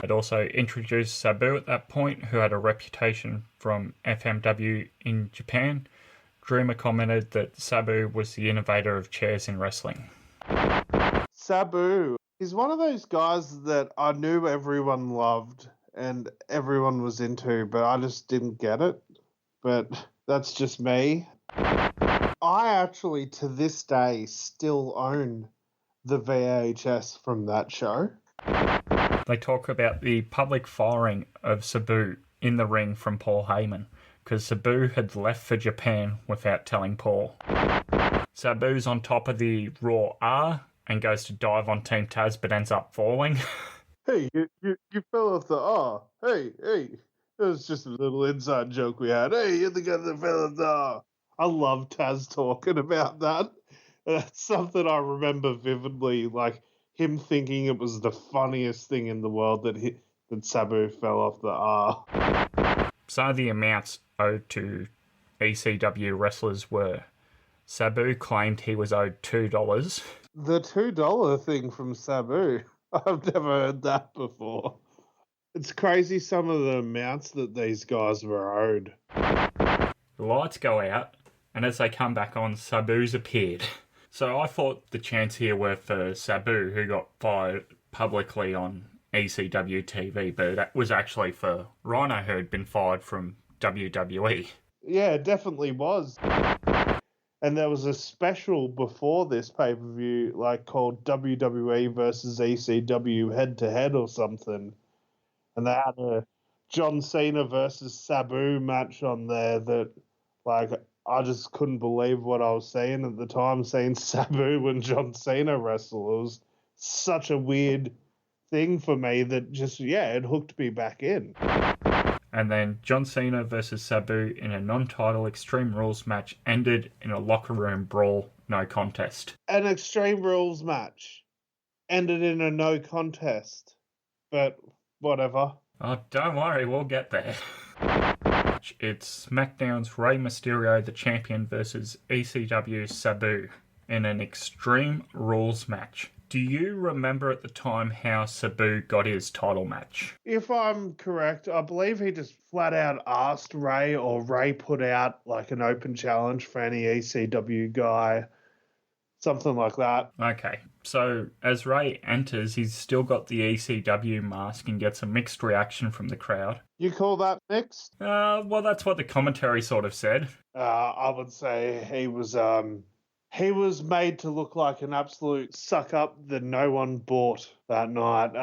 It also introduced Sabu at that point, who had a reputation from FMW in Japan. Dreamer commented that Sabu was the innovator of chairs in wrestling. Sabu, he's one of those guys that I knew everyone loved and everyone was into, but I just didn't get it. But that's just me. I actually, to this day, still own the VHS from that show. They talk about the public firing of Sabu in the ring from Paul Heyman, because Sabu had left for Japan without telling Paul. Sabu's on top of the Raw R and goes to dive on Team Taz, but ends up falling. Hey, you fell off the R. Hey. It was just a little inside joke we had. Hey, you're the guy that fell off the R. I love Taz talking about that. That's something I remember vividly, like him thinking it was the funniest thing in the world that Sabu fell off the R. So the amounts owed to ECW wrestlers were: Sabu claimed he was owed $2. The $2 thing from Sabu. I've never heard that before. It's crazy some of the amounts that these guys were owed. The lights go out, and as they come back on, Sabu's appeared. So I thought the chants here were for Sabu, who got fired publicly on ECW TV, but that was actually for Rhino, who had been fired from WWE. Yeah, it definitely was. And there was a special before this pay-per-view, like called WWE versus ECW head-to-head or something. And they had a John Cena versus Sabu match on there that, like, I just couldn't believe what I was saying at the time, seeing Sabu and John Cena wrestle. It was such a weird thing for me that just, it hooked me back in. And then John Cena versus Sabu in a non-title Extreme Rules match ended in a locker room brawl, no contest. An Extreme Rules match ended in a no contest. But whatever. Oh, don't worry, we'll get there. It's SmackDown's Rey Mysterio, the champion, versus ECW's Sabu in an Extreme Rules match. Do you remember at the time how Sabu got his title match? If I'm correct, I believe he just flat out asked Ray, or Ray put out like an open challenge for any ECW guy. Something like that. Okay, so as Ray enters, he's still got the ECW mask and gets a mixed reaction from the crowd. You call that mixed? Well, that's what the commentary sort of said. I would say he was made to look like an absolute suck-up that no one bought that night.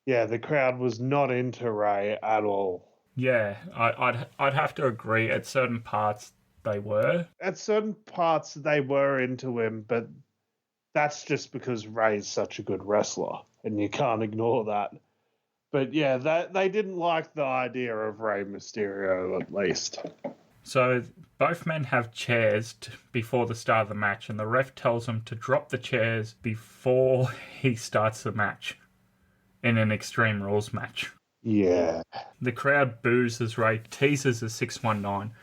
The crowd was not into Ray at all. Yeah, I'd have to agree. At certain parts, they were. At certain parts, they were into him, but that's just because Ray's such a good wrestler, and you can't ignore that. But yeah, they didn't like the idea of Rey Mysterio, at least. So both men have chairs before the start of the match, and the ref tells them to drop the chairs before he starts the match in an Extreme Rules match. Yeah. The crowd boos as Ray teases the 619,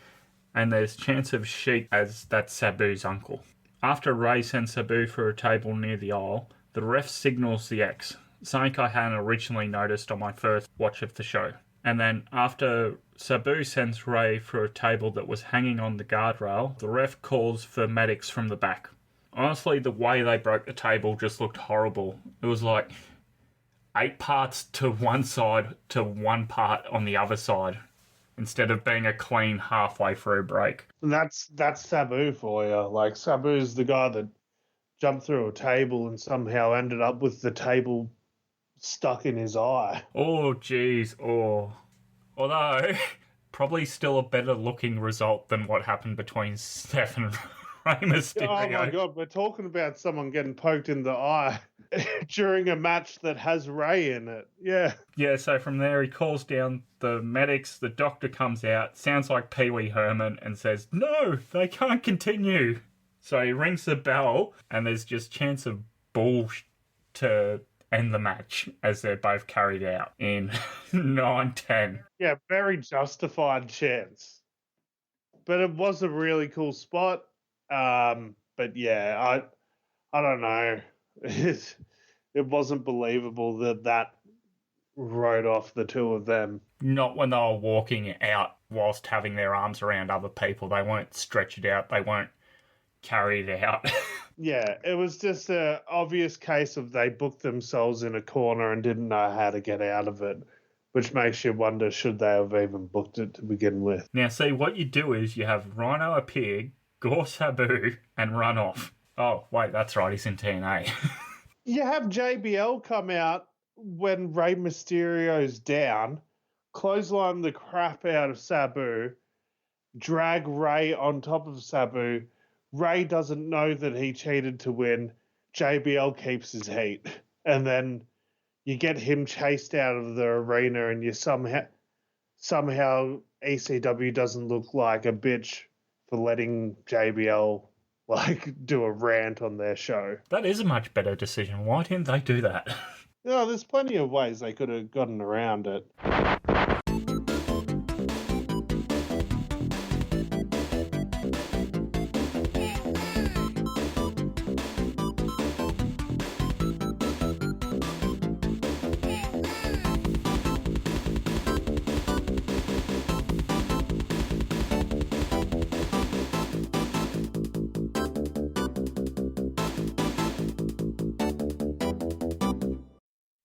and there's chance of Sheik as that's Sabu's uncle. After Ray sends Sabu for a table near the aisle, the ref signals the X, something I hadn't originally noticed on my first watch of the show. And then after Sabu sends Ray for a table that was hanging on the guardrail, the ref calls for medics from the back. Honestly, the way they broke the table just looked horrible. It was like 8 parts to one side to 1 part on the other side, instead of being a clean halfway through break. That's Sabu for you. Like, Sabu's the guy that jumped through a table and somehow ended up with the table stuck in his eye. Oh, jeez. Oh. Although, probably still a better looking result than what happened between Steph and Rey Mysterio. Oh my God, we're talking about someone getting poked in the eye during a match that has Ray in it. Yeah. Yeah, so from there he calls down the medics, the doctor comes out, sounds like Pee Wee Herman, and says, "No, they can't continue." So he rings the bell, and there's just chance of bullshit to end the match as they're both carried out in 9-10. Yeah, very justified chance. But it was a really cool spot. But yeah, I don't know. It wasn't believable that wrote off the two of them. Not when they were walking out whilst having their arms around other people. They won't stretch it out. They won't carry it out. Yeah, it was just a obvious case of they booked themselves in a corner and didn't know how to get out of it, which makes you wonder should they have even booked it to begin with. Now, see, what you do is you have Rhino appear, gore Sabu, and run off. Oh, wait, that's right, he's in TNA. You have JBL come out when Rey Mysterio's down, clothesline the crap out of Sabu, drag Rey on top of Sabu. Rey doesn't know that he cheated to win. JBL keeps his heat. And then you get him chased out of the arena and you somehow ECW doesn't look like a bitch for letting JBL do a rant on their show. That is a much better decision. Why didn't they do that? No, there's plenty of ways they could have gotten around it.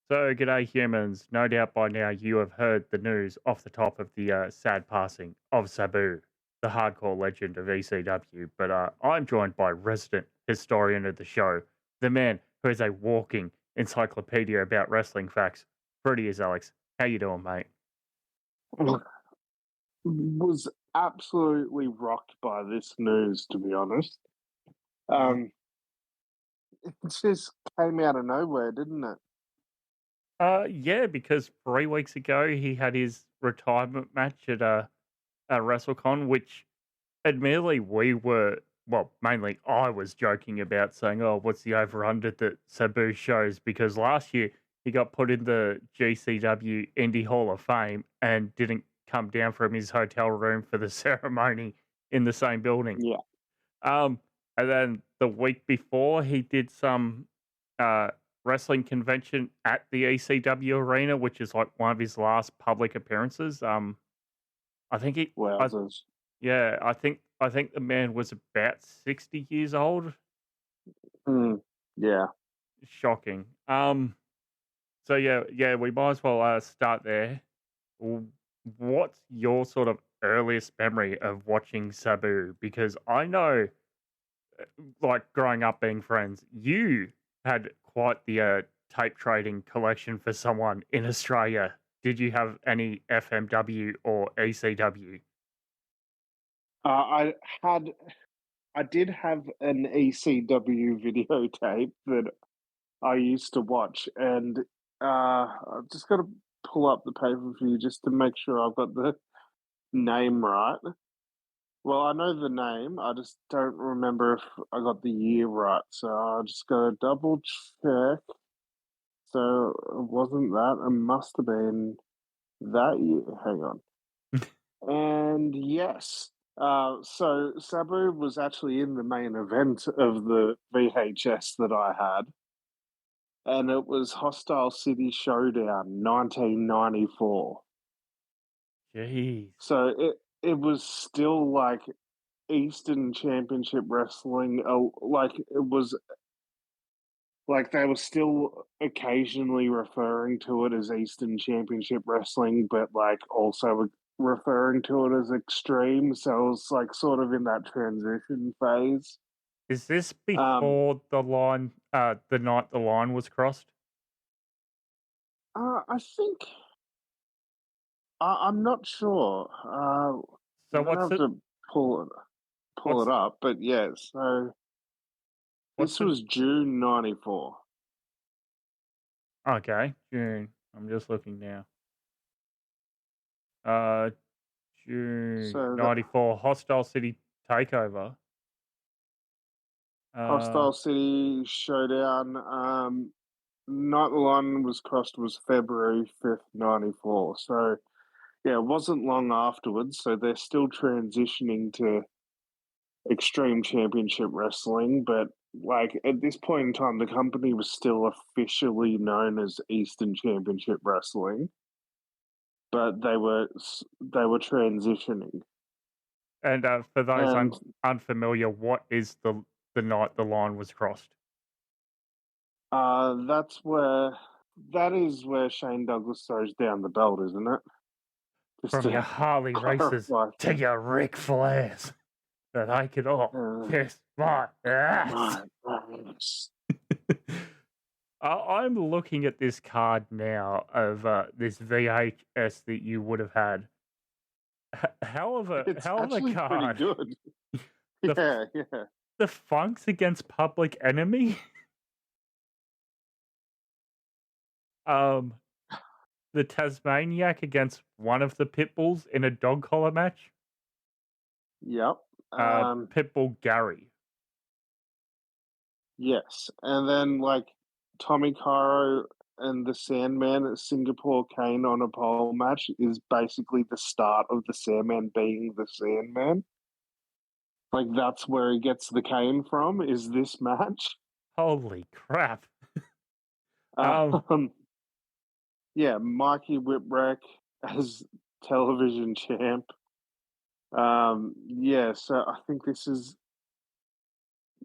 So, g'day humans. No doubt by now you have heard the news off the top of the sad passing of Sabu, the hardcore legend of ECW. But I'm joined by resident historian of the show, the man who is a walking encyclopedia about wrestling facts. Fruity is Alex. How you doing, mate? Was absolutely rocked by this news, to be honest. It just came out of nowhere, didn't it? Yeah, because 3 weeks ago he had his retirement match at WrestleCon, which admittedly mainly I was joking about saying, oh, what's the over-under that Sabu shows? Because last year he got put in the GCW Indie Hall of Fame and didn't come down from his hotel room for the ceremony in the same building. Yeah. And then the week before he did some wrestling convention at the ECW arena, which is like one of his last public appearances. I think he Wowzers. I think the man was about 60 years old. Yeah. Shocking. So yeah, we might as well start there. What's your sort of earliest memory of watching Sabu? Because I know, like growing up being friends, you had quite the tape trading collection for someone in Australia. Did you have any FMW or ECW? I did have an ECW videotape that I used to watch, and I've just got to pull up the pay-per-view just to make sure I've got the name right. Well, I know the name, I just don't remember if I got the year right, so I just got to double check. So it wasn't that, it must have been that year. Hang on. And yes, so Sabu was actually in the main event of the VHS that I had, and it was Hostile City Showdown 1994. Jeez. So it was still like Eastern Championship Wrestling. Like it was like they were still occasionally referring to it as Eastern Championship Wrestling, but like also referring to it as Extreme. So it was like sort of in that transition phase. Is this before the line, the night the line was crossed? I think I'm not sure. So I'm gonna have to pull it up, but yeah. So this was June '94. Okay, June. I'm just looking now. June So 94, Hostile City Takeover. Hostile City Showdown. Night the line was crossed was February 5th, 94. So yeah, it wasn't long afterwards. So they're still transitioning to Extreme Championship Wrestling, but like at this point in time, the company was still officially known as Eastern Championship Wrestling, but they were transitioning. And for those And unfamiliar, what is the night the line was crossed? that is where Shane Douglas throws down the belt, isn't it? Just From to your Harley races clarify. to your Ric Flairs, that I could all kiss my ass. I'm looking at this card now of this VHS that you would have had. Hell of a It's hell of a actually pretty card. good. The, Yeah. The Funks against Public Enemy. The Tasmaniac against one of the Pitbulls in a dog collar match. Yep. Pitbull Gary. Yes, and then like Tommy Cairo and the Sandman at Singapore Kane on a pole match is basically the start of the Sandman being the Sandman. Like that's where he gets the cane from. Is this match? Holy crap! Yeah, Mikey Whipwreck as television champ. Yeah, so I think this is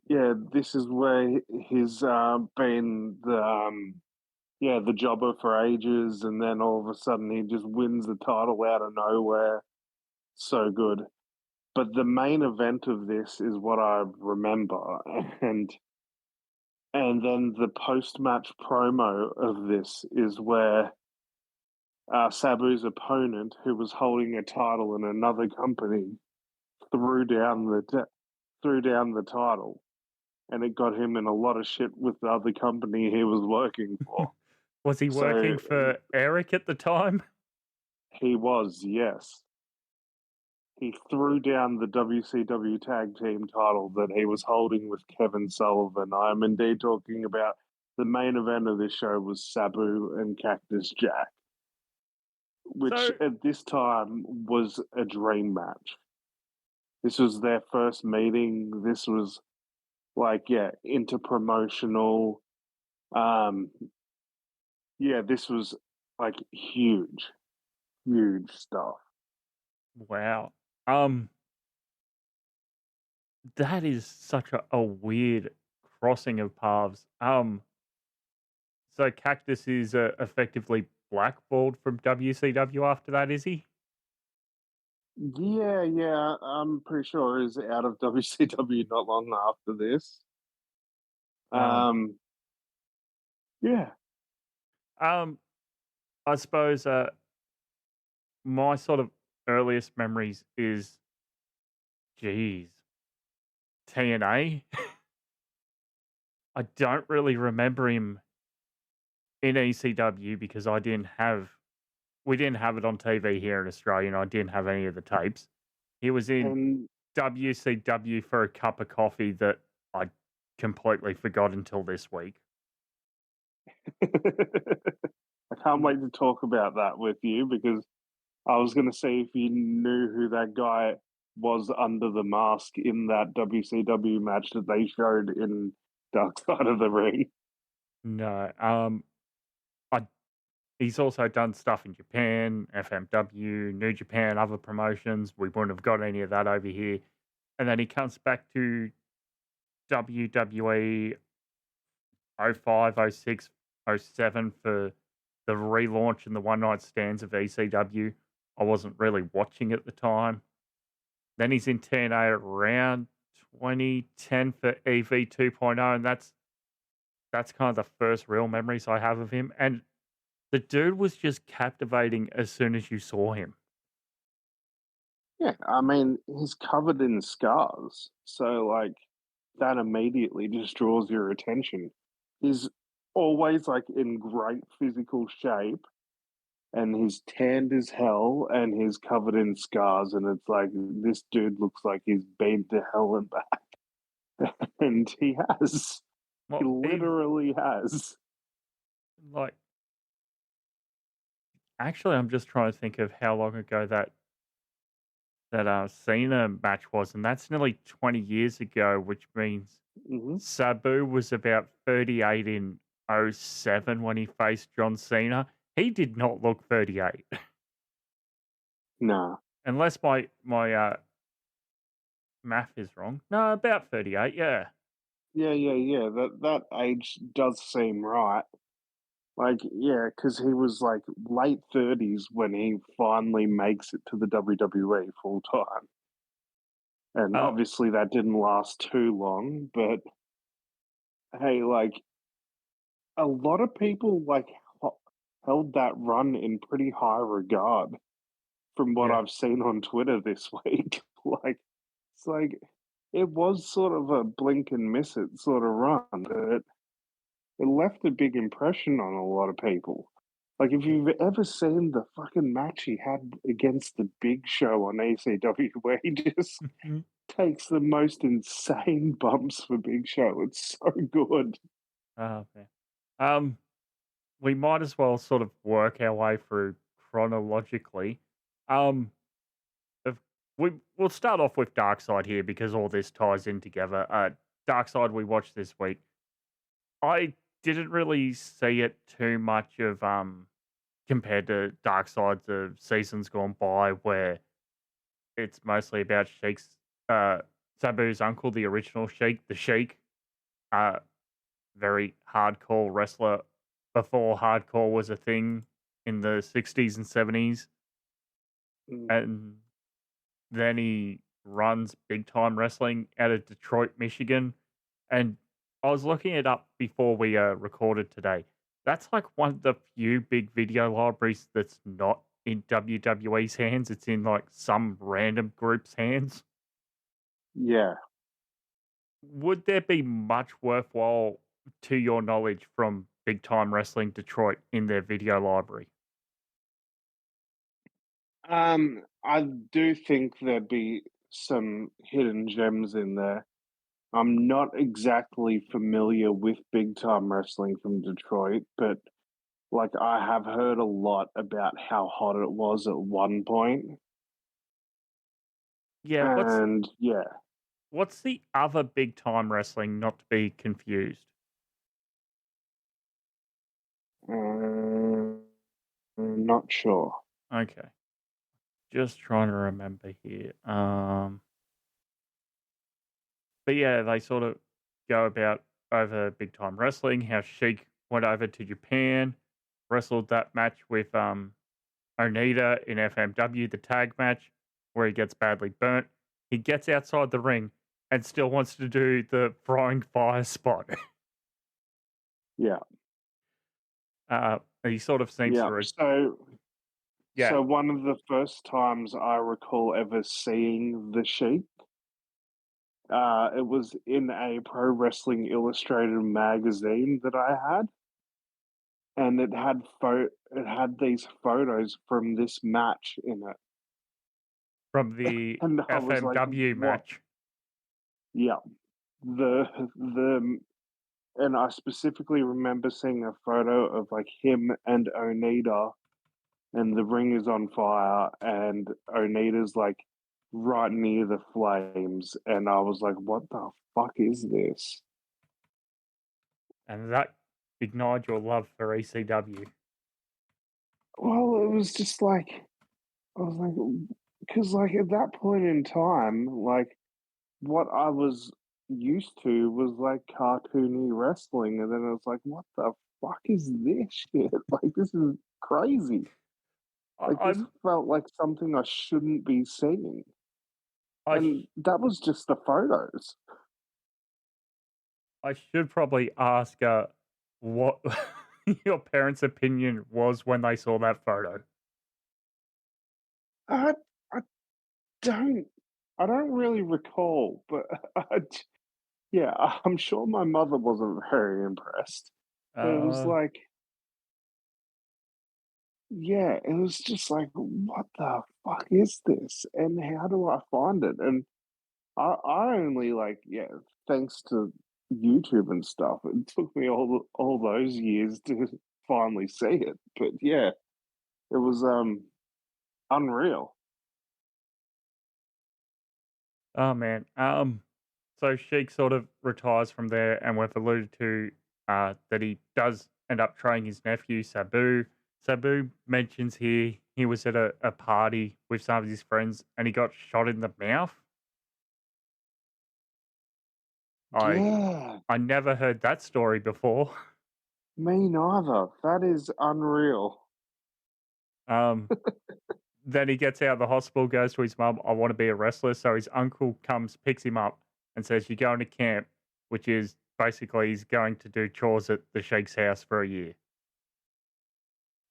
where he's been the jobber for ages, and then all of a sudden he just wins the title out of nowhere. So good. But the main event of this is what I remember, and then the post-match promo of this is where Sabu's opponent, who was holding a title in another company, threw down the title, and it got him in a lot of shit with the other company he was working for. Was he working for Eric at the time? He was, yes. He threw down the WCW Tag Team title that he was holding with Kevin Sullivan. I am indeed talking about the main event of this show was Sabu and Cactus Jack, which at this time was a dream match. This was their first meeting. This was interpromotional. This was like huge stuff. Wow. That is such a weird crossing of paths. So Cactus is effectively blackballed from WCW after that, is he? Yeah, I'm pretty sure he's out of WCW not long after this. Yeah. I suppose my sort of earliest memories is, TNA. I don't really remember him in ECW because we didn't have it on TV here in Australia, and I didn't have any of the tapes. He was in WCW for a cup of coffee that I completely forgot until this week. I can't wait to talk about that with you because I was going to see if you knew who that guy was under the mask in that WCW match that they showed in Dark Side of the Ring. No. He's also done stuff in Japan, FMW, New Japan, other promotions. We wouldn't have got any of that over here. And then he comes back to WWE 05, 06, 07 for the relaunch and the one-night stands of ECW. I wasn't really watching at the time. Then he's in TNA around 2010 for EV 2.0, and that's kind of the first real memories I have of him. And the dude was just captivating as soon as you saw him. Yeah, I mean, he's covered in scars. So, like, that immediately just draws your attention. He's always, like, in great physical shape, and he's tanned as hell, and he's covered in scars, and it's like, this dude looks like he's been to hell and back. And he has. Well, he literally has. Like, actually, I'm just trying to think of how long ago that that Cena match was, and that's nearly 20 years ago, which means Hmm. Sabu was about 38 in '07 when he faced John Cena. He did not look 38, Nah. unless my math is wrong. No, about 38. Yeah. Yeah. That age does seem right. Like, yeah, because he was like late 30s when he finally makes it to the WWE full time. And Uh, obviously that didn't last too long, but hey, like a lot of people like held that run in pretty high regard from what yeah. I've seen on Twitter this week. Like, it's like it was sort of a blink and miss it sort of run, but it left a big impression on a lot of people. Like, if you've ever seen the fucking match he had against the Big Show on ECW, where he just Mhm. takes the most insane bumps for Big Show, it's so good. Oh, man. Um, we might as well sort of work our way through chronologically. Um, Of we'll start off with Dark Side here because all this ties in together. Dark Side we watched this week. I didn't really see it too much of compared to Dark Sides of seasons gone by where it's mostly about Sheik's uh Sabu's uncle, the original Sheik, the Sheik, uh very hardcore wrestler before hardcore was a thing in the 60s and 70s, Mm. and then he runs big time wrestling out of Detroit, Michigan. And I was looking it up before we recorded today. That's like one of the few big video libraries that's not in WWE's hands. It's in like some random group's hands. Yeah. Would there be much worthwhile, to your knowledge, from Big Time Wrestling Detroit in their video library? I do think there'd be some hidden gems in there. I'm not exactly familiar with big time wrestling from Detroit, but like I have heard a lot about how hot it was at one point. Yeah, And yeah, what's the other Big Time Wrestling, not to be confused? not sure. Okay. Just trying to remember here. But yeah, they sort of go about over big time wrestling, how Sheik went over to Japan, wrestled that match with Onita in FMW, the tag match, where he gets badly burnt. He gets outside the ring and still wants to do the throwing fire spot. Yeah, He sort of seems yeah. to, yeah, So one of the first times I recall ever seeing the Sheik, it was in a Pro Wrestling Illustrated magazine that I had, and it had these photos from this match in it, from the and I was like, FMW "What?" match. Yeah, the and I specifically remember seeing a photo of like him and Onita, and the ring is on fire, and Onita's like right near the flames, and I was like, "What the fuck is this?" And that ignited your love for ECW. Well, it was just like I was like, because like at that point in time, like what I was used to was like cartoony wrestling, and then I was like, "What the fuck is this shit? Like this is crazy." I, Like, this I'm, felt like something I shouldn't be seeing, I, and that was just the photos. I should probably ask what your parents' opinion was when they saw that photo. I I don't I don't really recall, but yeah, I'm sure my mother wasn't very impressed. But it was Uh, like, yeah, it was just like, what the fuck is this? And how do I find it? And I only like, yeah, thanks to YouTube and stuff, it took me all those years to finally see it. But yeah, it was unreal. Oh man. So Sheik sort of retires from there, and we've alluded to that he does end up training his nephew Sabu. Sabu mentions here he was at a party with some of his friends, and he got shot in the mouth. I Yeah, I never heard that story before. me neither. That is unreal. Um, then he gets out of the hospital, goes to his mum, I want to be a wrestler. So his uncle comes, picks him up, and says, you're going to camp, which is basically he's going to do chores at the Sheik's house for a year.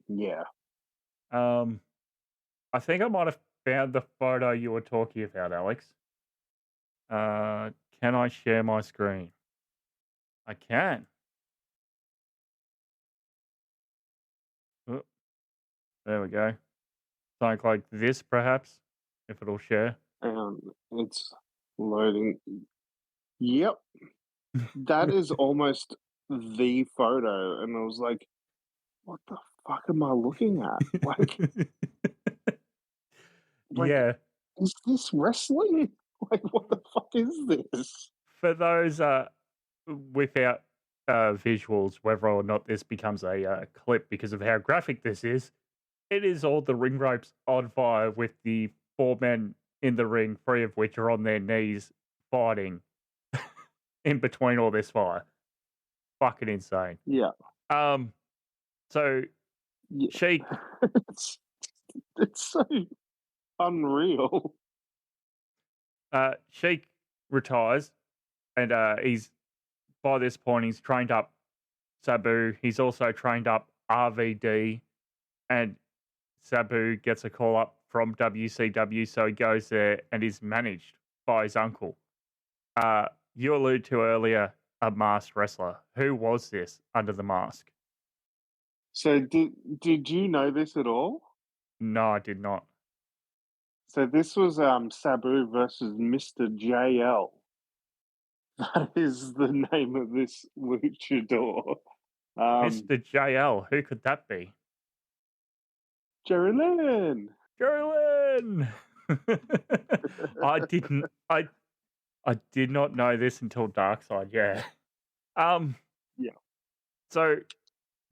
Yeah. Um, I think I might have found the photo you were talking about, Alex. Can I share my screen? I can. Oh, there we go. Something like this, perhaps, if it'll share. It's loading. Yep, that is almost the photo, and I was like, "What the fuck am I looking at? Like, Yeah. is this wrestling? Like, what the fuck is this?" For those without visuals, whether or not this becomes a clip because of how graphic this is, it is all the ring ropes on fire with the four men in the ring, three of which are on their knees fighting in between all this fire. Fucking insane. Yeah, So yeah. Sheik, it's so unreal. Sheik retires, and he's by this point he's trained up Sabu. He's also trained up RVD, and Sabu gets a call up from WCW, so he goes there and is managed by his uncle. You alluded to earlier a masked wrestler. Who was this under the mask? So did you know this at all? No, I did not. So this was Sabu versus Mr. JL. That is the name of this luchador. Mr. JL, who could that be? Jerry Lynn. Jolene! I didn't. I did not know this until Darkside. Yeah. Yeah. So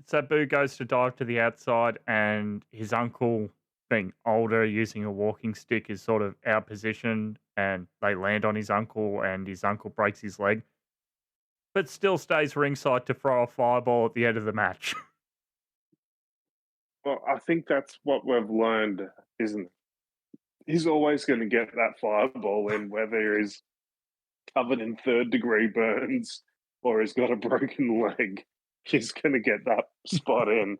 Sabu goes to dive to the outside, and his uncle, being older, using a walking stick, is sort of out position, and they land on his uncle, and his uncle breaks his leg, but still stays ringside to throw a fireball at the end of the match. Well, I think that's what we've learned, isn't it? He's always going to get that fireball in, whether he's covered in third-degree burns or he's got a broken leg. He's going to get that spot in.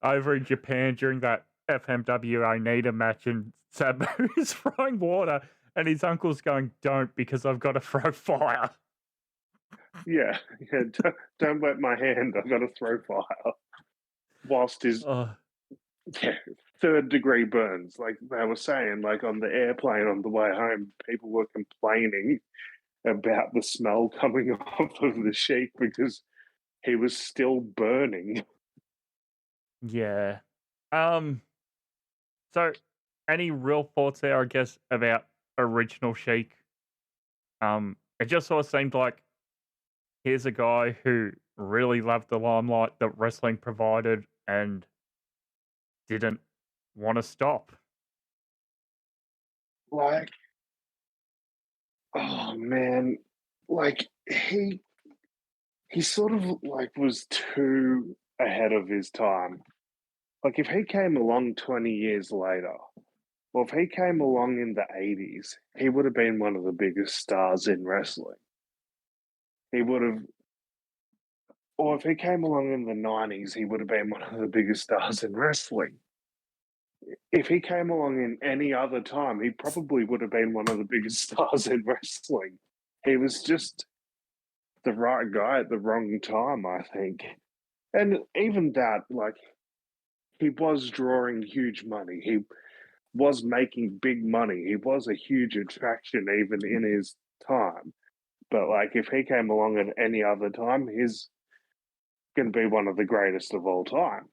Over in Japan during that FMW Onita match, and Sabu is throwing water, and his uncle's going, "Don't, because I've got to throw fire." Yeah. Don't let my hand. I've got to throw fire. Whilst his third-degree burns, like they were saying, like on the airplane on the way home, people were complaining about the smell coming off of the Sheik because he was still burning. Yeah. So, any real thoughts there, I guess, about original Sheik? It just sort of seemed like here's a guy who really loved the limelight that wrestling provided and didn't want to stop. Like, oh man, like he sort of like was too ahead of his time. Like if he came along 20 years later, or if he came along in the 80s, he would have been one of the biggest stars in wrestling. He would have, or if he came along in the 90s, he would have been one of the biggest stars in wrestling. If he came along in any other time, he probably would have been one of the biggest stars in wrestling. He was just the right guy at the wrong time, I think. And even that, like, he was drawing huge money. He was making big money. He was a huge attraction even in his time. But, like, if he came along at any other time, he's going to be one of the greatest of all time,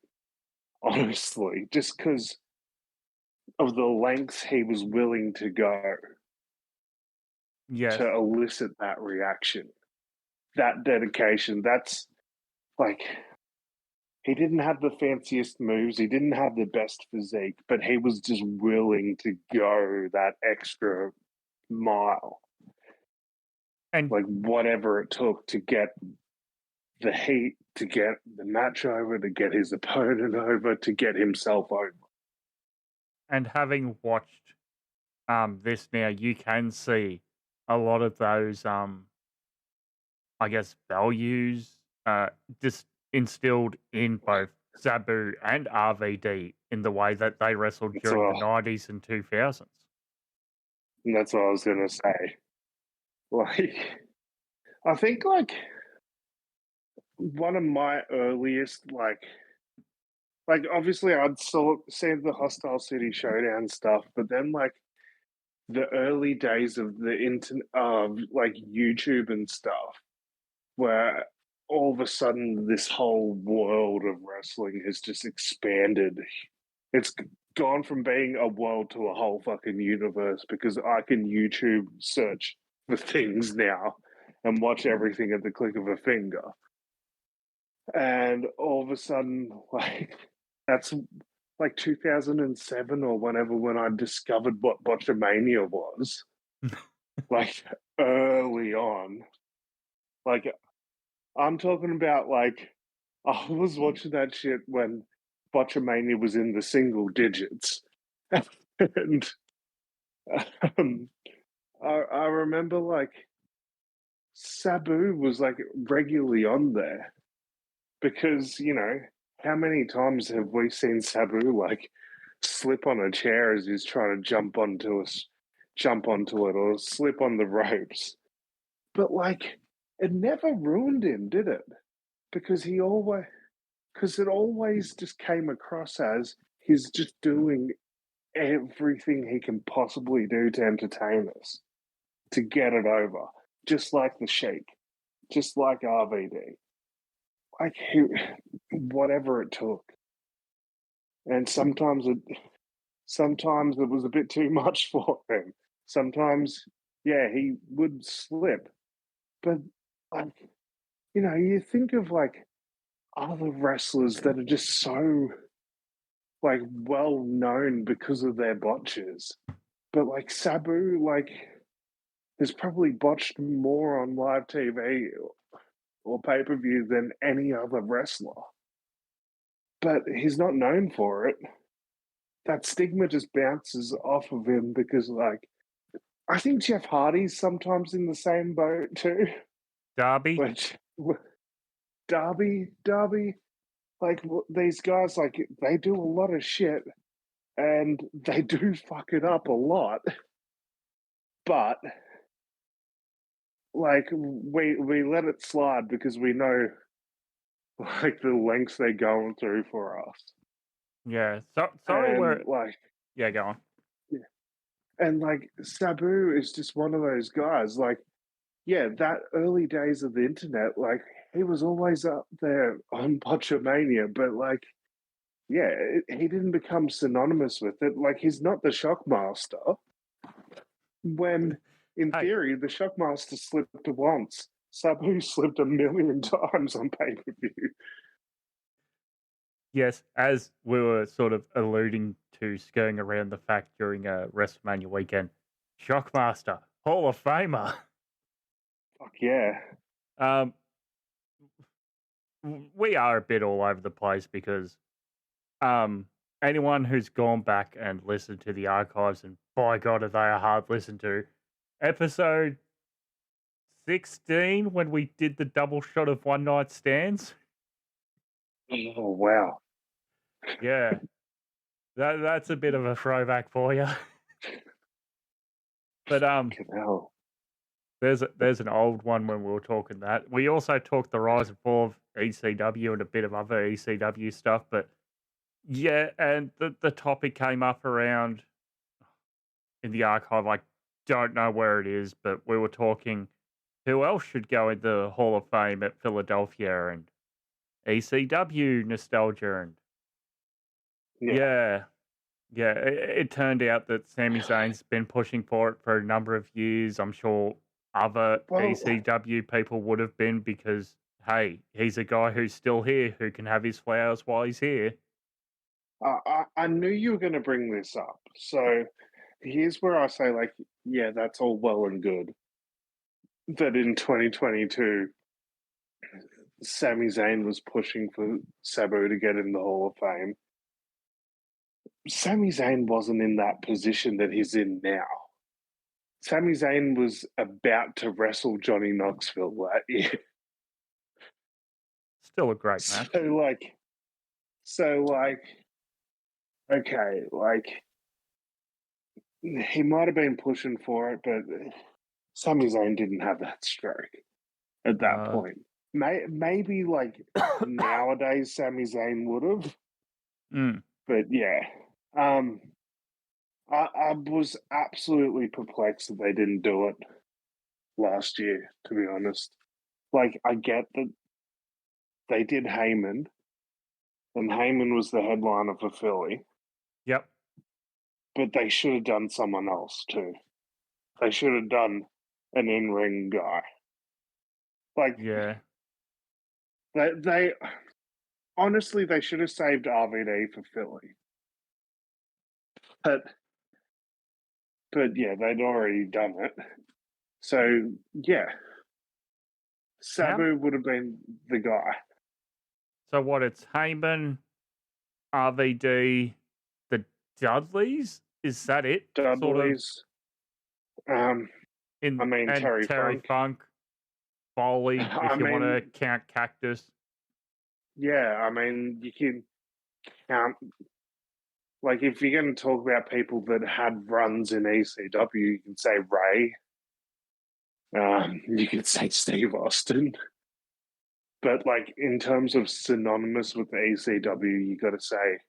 honestly, just because of the lengths he was willing to go Yes. to elicit that reaction, that dedication. That's like, he didn't have the fanciest moves, he didn't have the best physique, but he was just willing to go that extra mile, And like whatever it took to get the heat, to get the match over, to get his opponent over, to get himself over. and having watched this now, you can see a lot of those I guess values just instilled in both Sabu and RVD in the way that they wrestled during the 90s and 2000s. And that's what I was gonna say. Like, I think like one of my earliest like obviously I'd seen the Hostile City Showdown stuff, but then like the early days of the internet, like YouTube and stuff, where all of a sudden this whole world of wrestling has just expanded. It's gone from being a world to a whole fucking universe, because I can YouTube search for things now and watch everything at the click of a finger. And all of a sudden, like, that's like 2007 or whenever, when I discovered what Botchamania was. Like, early on. Like, I'm talking about, like, I was watching that shit when Botchamania was in the single digits. And I remember, like, Sabu was, like, regularly on there. Because, you know, how many times have we seen Sabu, like, slip on a chair as he's trying to jump onto it, or slip on the ropes? But, like, it never ruined him, did it? Because it always just came across as he's just doing everything he can possibly do to entertain us, to get it over, just like the Sheik, just like RVD. Like, whatever it took. And sometimes it was a bit too much for him. Sometimes, yeah, he would slip. But, like, you know, you think of, like, other wrestlers that are just so, like, well known because of their botches. But, like, Sabu, like, has probably botched more on live TV or pay-per-view than any other wrestler. But he's not known for it. That stigma just bounces off of him because, like, I think Jeff Hardy's sometimes in the same boat too. Darby? Which, Darby, like, these guys, like, they do a lot of shit and they do fuck it up a lot. But, like, we let it slide because we know, like, the lengths they're going through for us. Yeah. Sorry, and, like, yeah, go on. Yeah. And, like, Sabu is just one of those guys. Like, yeah, that early days of the internet, like, he was always up there on Botchamania, but, like, yeah, he didn't become synonymous with it. Like, he's not the Shockmaster. When, in theory, the Shockmaster slipped once. Sabu slipped a million times on pay-per-view. Yes, as we were sort of alluding to, skirting around the fact during WrestleMania weekend, Shockmaster, Hall of Famer. Fuck yeah. We are a bit all over the place because anyone who's gone back and listened to the archives, and by God, are they a hard listen to, episode 16, when we did the double shot of one night stands. Oh, wow. Yeah. That's a bit of a throwback for you. But there's an old one when we were talking that. We also talked the rise and fall of ECW and a bit of other ECW stuff, but yeah, and the topic came up around in the archive. I don't know where it is, but we were talking who else should go in the Hall of Fame at Philadelphia, and ECW nostalgia, and yeah. Yeah, it turned out that Sami Zayn's been pushing for it for a number of years. I'm sure other Well, ECW people would have been because, hey, he's a guy who's still here who can have his flowers while he's here. I knew you were going to bring this up. So here's where I say, like, yeah, that's all well and good. That in 2022, Sami Zayn was pushing for Sabu to get in the Hall of Fame. Sami Zayn wasn't in that position that he's in now. Sami Zayn was about to wrestle Johnny Knoxville that year. Still a great match. Okay, he might have been pushing for it, but Sami Zayn didn't have that stroke at that point. Maybe like nowadays Sami Zayn would have. But yeah. I was absolutely perplexed that they didn't do it last year, to be honest. Like, I get that they did Heyman, and Heyman was the headliner for Philly. Yep. But they should have done someone else too. They should have done an in-ring guy. Like, yeah, they honestly, they should have saved RVD for Philly. But yeah, they'd already done it. So yeah, Sabu would have been the guy. So what? It's Heyman, RVD, the Dudleys. Is that it? Dudleys. Terry Funk, Foley, if you want to count Cactus. Yeah, I mean, you can count. Like, if you're going to talk about people that had runs in ECW, you can say Ray. You could say Steve Austin. But, like, in terms of synonymous with the ECW, you got to say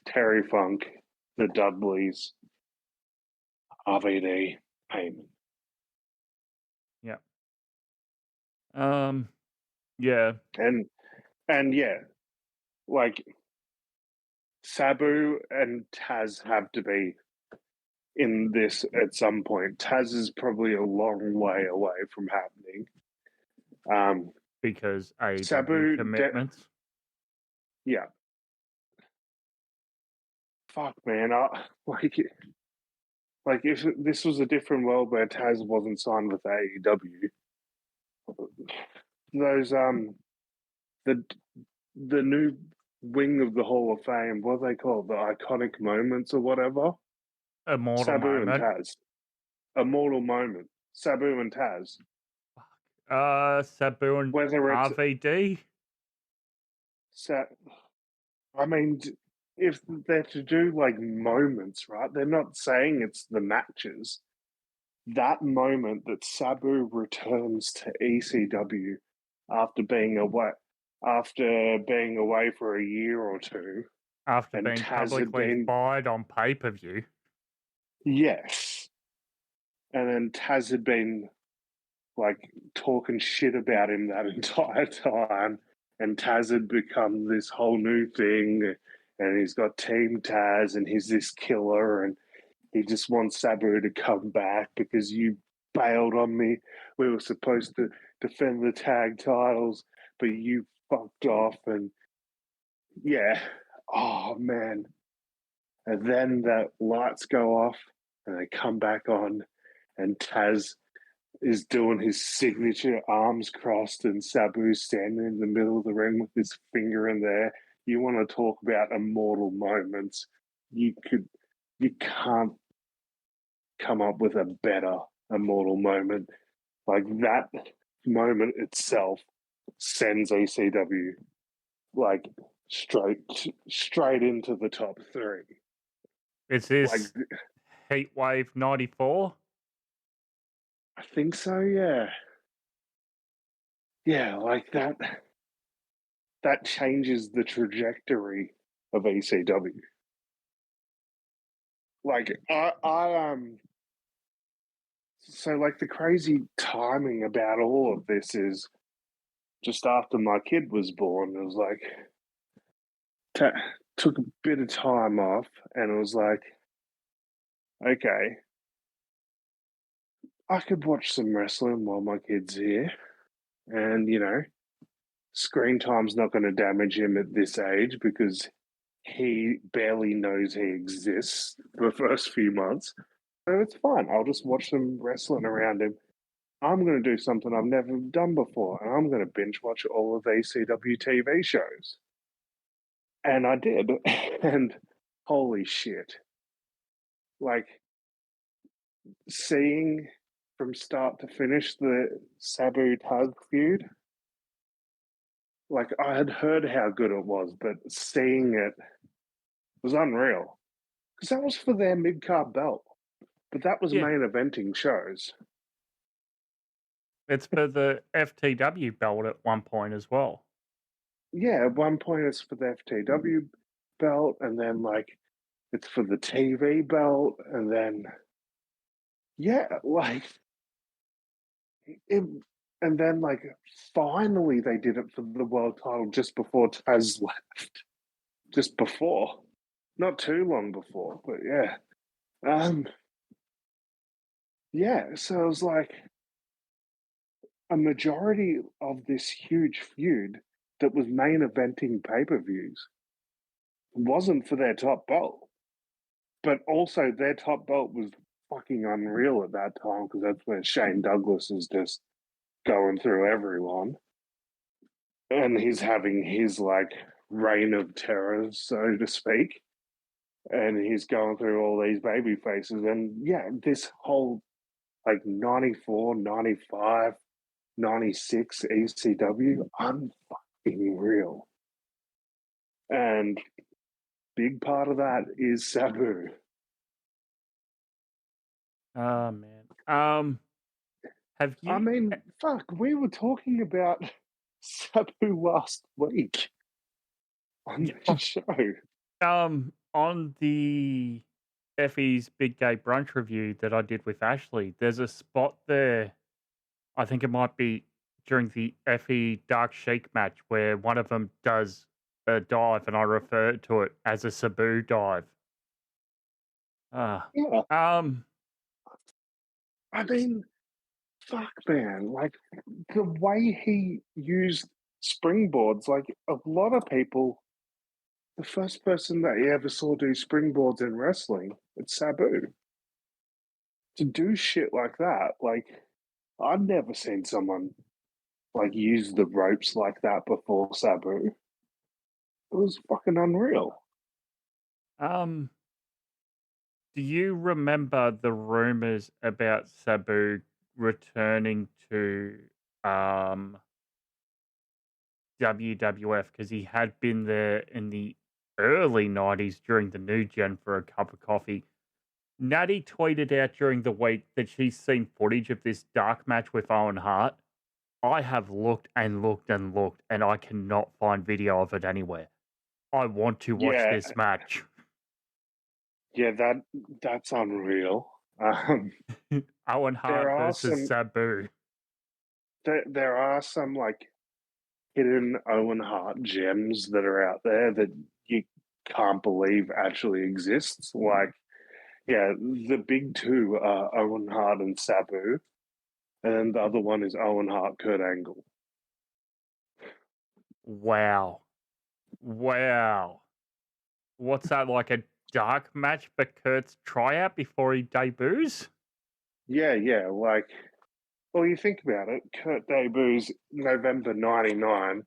Terry Funk, the Dudleys, RVD, Heyman. Yeah. Yeah. And yeah, like, Sabu and Taz have to be in this at some point. Taz is probably a long way away from happening. Because Sabu commitments. Yeah. Fuck, man. Like if this was a different world where Taz wasn't signed with AEW, those the new wing of the Hall of Fame, what are they called? The iconic moments or whatever? Immortal Sabu moment. and Taz. Immortal moment. Sabu and Taz. Sabu and Whether it's RVD. I mean, if they're to do like moments, right? They're not saying it's the matches. That moment that Sabu returns to ECW after being away for a year or two, after being publicly fired on pay-per-view. Yes, and then Taz had been like talking shit about him that entire time, and Taz had become this whole new thing, and he's got Team Taz, and he's this killer, and he just wants Sabu to come back because you bailed on me. We were supposed to defend the tag titles, but you fucked off, and yeah, oh man. And then the lights go off, and they come back on, and Taz is doing his signature arms crossed, and Sabu's standing in the middle of the ring with his finger in there. You want to talk about immortal moments? You can't come up with a better immortal moment. Like, that moment itself sends ECW like straight into the top 3. Is this Heatwave 94? I think so, yeah. Yeah, like that changes the trajectory of ECW. Like, so like the crazy timing about all of this is just after my kid was born, it was like took a bit of time off, and it was like, okay, I could watch some wrestling while my kid's here, and screen time's not going to damage him at this age because he barely knows he exists for the first few months. So it's fine. I'll just watch them wrestling around him. I'm going to do something I've never done before, and I'm going to binge watch all of the ECW TV shows. And I did, and holy shit. Like, seeing from start to finish the Sabu Tug feud, like, I had heard how good it was, but seeing it was unreal. Because that was for their mid-card belt, but that was Yeah. main eventing shows. It's for the FTW belt at one point as well. Yeah, at one point it's for the FTW belt, and then like it's for the TV belt, and then and then like finally they did it for the world title just before Taz left, just before, not too long before, but so it was like a majority of this huge feud that was main eventing pay-per-views wasn't for their top belt. But also their top belt was fucking unreal at that time because that's where Shane Douglas is just going through everyone. And he's having his like reign of terror, so to speak. And he's going through all these baby faces. And this whole like 94, 95, 96 ECW, unfucking real. And big part of that is Sabu. Oh man. Have you? I mean, fuck, we were talking about Sabu last week on the show. On the Effie's Big Gay Brunch review that I did with Ashley, there's a spot there. I think it might be during the Effie Dark Sheik match where one of them does a dive, and I refer to it as a Sabu dive. Yeah. I mean, fuck, man. Like, the way he used springboards, like, a lot of people, the first person that you ever saw do springboards in wrestling, it's Sabu. To do shit like that, like, I've never seen someone, like, use the ropes like that before Sabu. It was fucking unreal. Do you remember the rumors about Sabu returning to WWF because he had been there in the early 90s during the New Gen for a cup of coffee? Natty tweeted out during the week that she's seen footage of this dark match with Owen Hart. I have looked and looked and looked, and I cannot find video of it anywhere. I want to watch this match. Yeah, that's unreal. Owen Hart versus Sabu. There are some like hidden Owen Hart gems that are out there that you can't believe actually exists. Like, the big two are Owen Hart and Sabu, and the other one is Owen Hart, Kurt Angle. Wow. What's that, like a dark match for Kurt's tryout before he debuts? Yeah, like, well, you think about it, Kurt debuts November 99,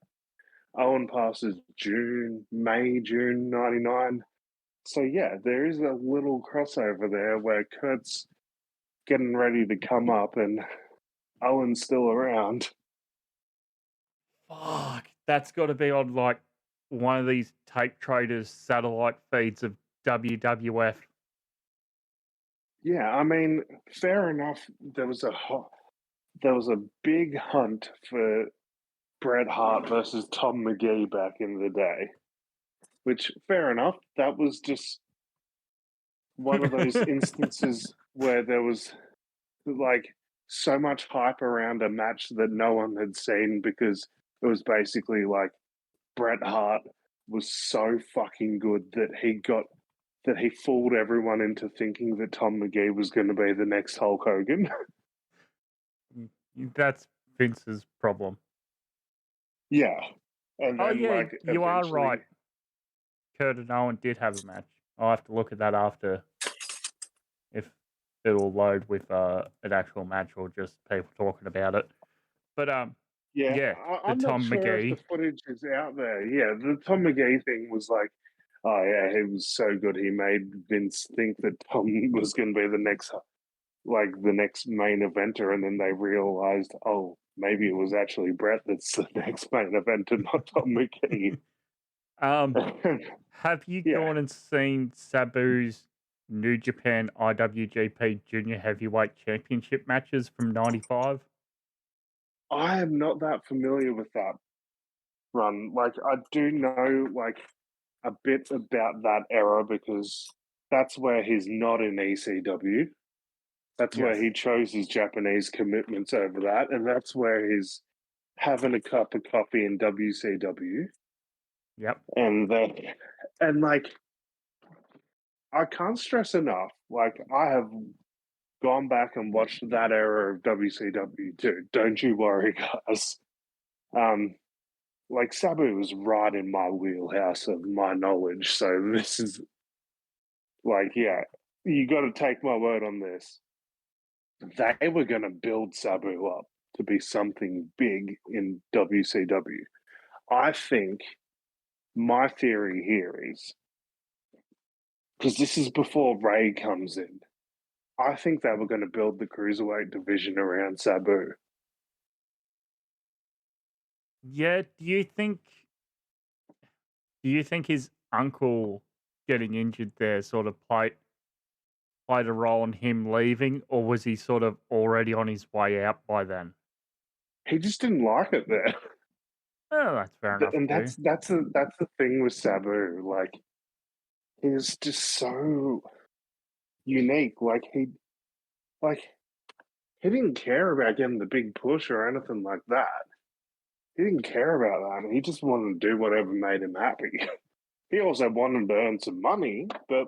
Owen passes June 99. So there is a little crossover there where Kurt's getting ready to come up and Owen's still around. Fuck, that's got to be on like one of these tape traders satellite feeds of WWF. Yeah, I mean, fair enough. There was a big hunt for Bret Hart versus Tom McGee back in the day, which, fair enough. That was just one of those instances where there was like so much hype around a match that no one had seen because it was basically like Bret Hart was so fucking good that he fooled everyone into thinking that Tom McGee was going to be the next Hulk Hogan. That's Vince's problem. Yeah. And then, you are eventually- right. Kurt and Owen did have a match. I'll have to look at that after, if it'll load with an actual match or just people talking about it. But I'm Tom not sure McGee. if the footage is out there. Yeah, the Tom McGee thing was like, oh yeah, he was so good. He made Vince think that Tom was going to be the next main eventer, and then they realized, oh, maybe it was actually Brett that's the next main eventer, not Tom McGee. Have you gone and seen Sabu's New Japan IWGP Junior Heavyweight Championship matches from '95? I am not that familiar with that run. Like, I do know a bit about that era because that's where he's not in ECW. That's where he chose his Japanese commitments over that, and that's where he's having a cup of coffee in WCW. Yep. And I can't stress enough. Like, I have gone back and watched that era of WCW too. Don't you worry, guys. Sabu was right in my wheelhouse of my knowledge. So this is you got to take my word on this. They were going to build Sabu up to be something big in WCW. I think my theory here is, because this is before Ray comes in, I think they were going to build the cruiserweight division around Sabu. Yeah, do you think his uncle getting injured there sort of played a role in him leaving, or was he sort of already on his way out by then? He just didn't like it there. Oh, that's fair enough. And that's the thing with Sabu. Like, he was just so unique. He didn't care about getting the big push or anything like that. He didn't care about that. He just wanted to do whatever made him happy. He also wanted to earn some money, but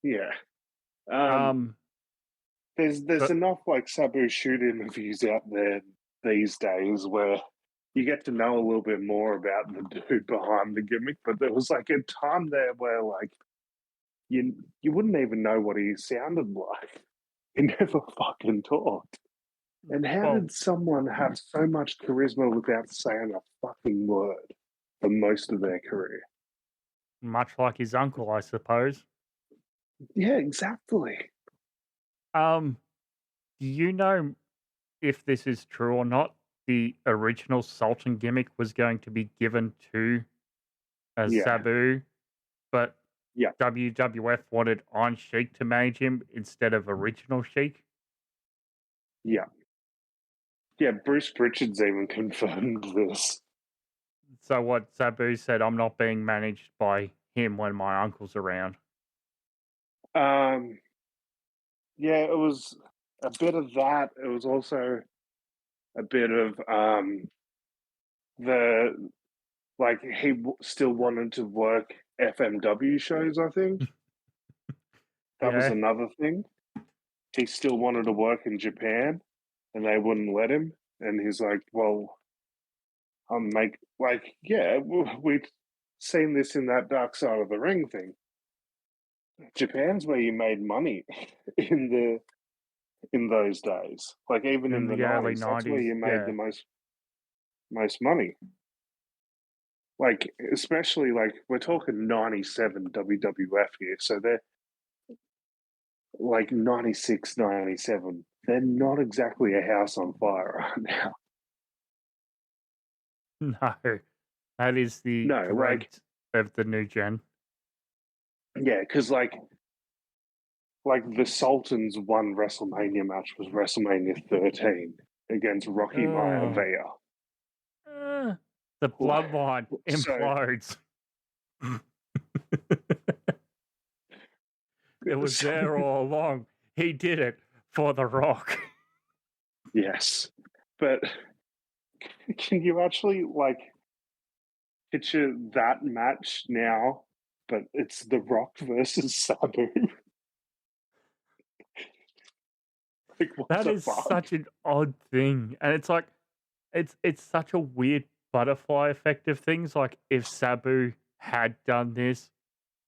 yeah. There's enough Sabu shoot interviews out there these days where you get to know a little bit more about the dude behind the gimmick. But there was a time there where you wouldn't even know what he sounded like. He never fucking talked. And how did someone have so much charisma without saying a fucking word for most of their career? Much like his uncle, I suppose. Yeah, exactly. Do you know if this is true or not? The original Sultan gimmick was going to be given to Sabu, but WWF wanted Iron Sheik to manage him instead of original Sheik. Yeah. Yeah, Bruce Pritchard's even confirmed this. So what Sabu said, I'm not being managed by him when my uncle's around. Yeah, it was a bit of that. It was also a bit of he still wanted to work FMW shows, I think. That was another thing. He still wanted to work in Japan, and they wouldn't let him. And he's like, well, we've seen this in that Dark Side of the Ring thing. Japan's where you made money in those days. Even in the early 90s, that's where you made the most money. Especially we're talking 97 WWF here, so they're 96, 97. They're not exactly a house on fire right now. No, that is the correct of the new gen. Yeah, because the Sultan's one WrestleMania match was WrestleMania 13 against Rocky Maivia. The bloodline implodes. It was there all along. He did it for The Rock. Yes, but can you actually picture that match now, but it's The Rock versus Sabu. Like, what That the is fuck? such an odd thing. And it's like, it's such a weird butterfly effect of things. Like, if Sabu had done this,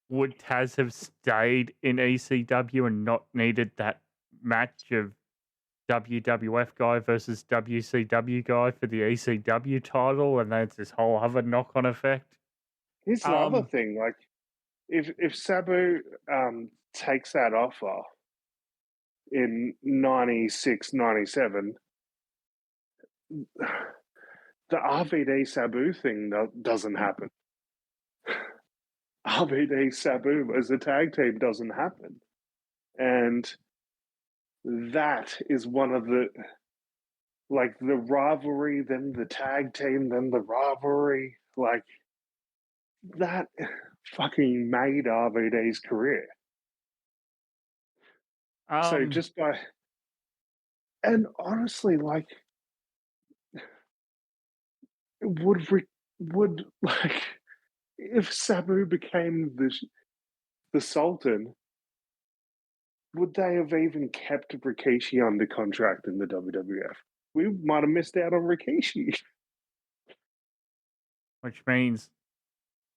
would Taz have stayed in ECW and not needed that match of WWF guy versus WCW guy for the ECW title? And that's this whole other knock-on effect. Here's the other thing, like, if Sabu takes that offer in 96, 97, the RVD Sabu thing doesn't happen. RVD Sabu as a tag team doesn't happen. And that is one of the, like, the rivalry, then the tag team, then the rivalry, like, that fucking made RVD's career. So just by, and honestly, like, would like, if Sabu became the Sultan, would they have even kept Rikishi under contract in the WWF? We might have missed out on Rikishi. which means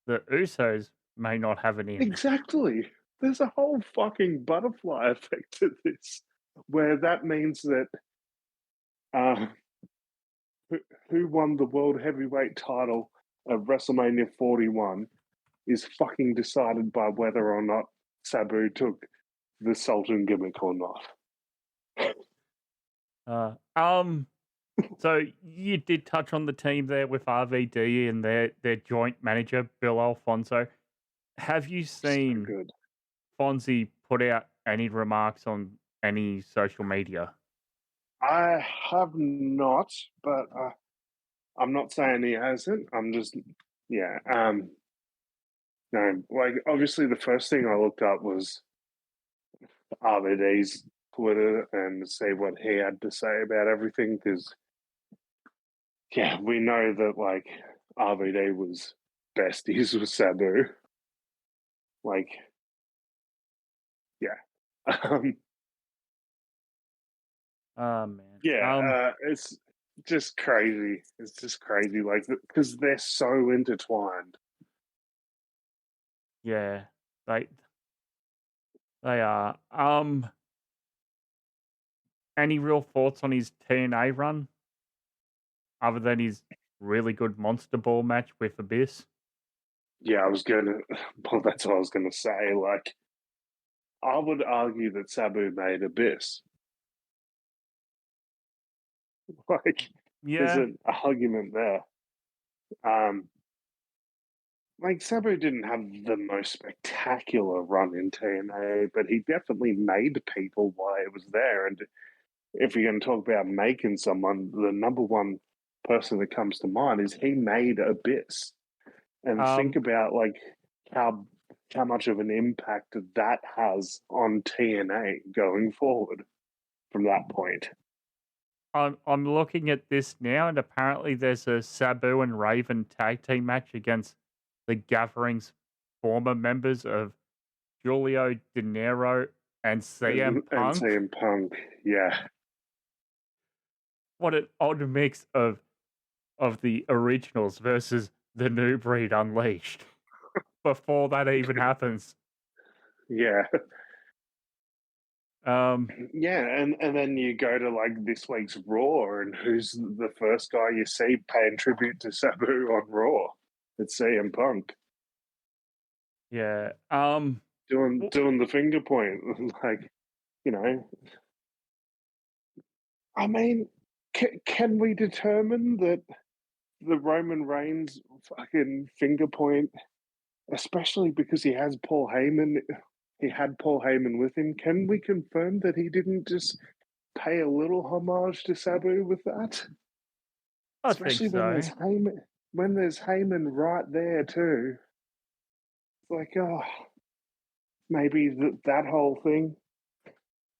the Usos may not have any. Exactly. There's a whole fucking butterfly effect to this, where that means that who won the World Heavyweight title at WrestleMania 41 is fucking decided by whether or not Sabu took the Sultan gimmick or not. So you did touch on the team there with RVD and their joint manager, Bill Alfonso. Have you seen Fonzie put out any remarks on any social media? I have not, but I'm not saying he hasn't. I'm just, yeah. No, like, obviously the first thing I looked up was RVD's Twitter and see what he had to say about everything, because, yeah, we know that, like, RVD was besties with Sabu. Like, yeah. Oh, man. Yeah, it's just crazy. It's just crazy, like, because they're so intertwined. Yeah, they are. Any real thoughts on his TNA run, other than his really good Monster Ball match with Abyss? Yeah, well, that's what I was gonna say. Like, I would argue that Sabu made Abyss. Like, there's Yeah, an argument there. Like, Sabu didn't have the most spectacular run in TNA, but he definitely made people while he was there. And if you're going to talk about making someone, the number one person that comes to mind is he made Abyss. And think about, like, how much of an impact that has on TNA going forward from that point. I'm looking at this now, and apparently there's a Sabu and Raven tag team match against the Gathering's former members of Julio De Niro and CM Punk. And CM Punk, yeah. What an odd mix of the originals versus the New Breed Unleashed before that even happens. Yeah. Yeah, and then you go to, like, this week's Raw, and who's the first guy you see paying tribute to Sabu on Raw? It's CM Punk. Yeah. Doing the finger point, like, you know. I mean, can we determine that the Roman Reigns fucking finger point, especially because he has Paul Heyman? He had Paul Heyman with him. Can we confirm that he didn't just pay a little homage to Sabu with that? Especially when there's Heyman, right there too. It's like, oh, maybe that whole thing.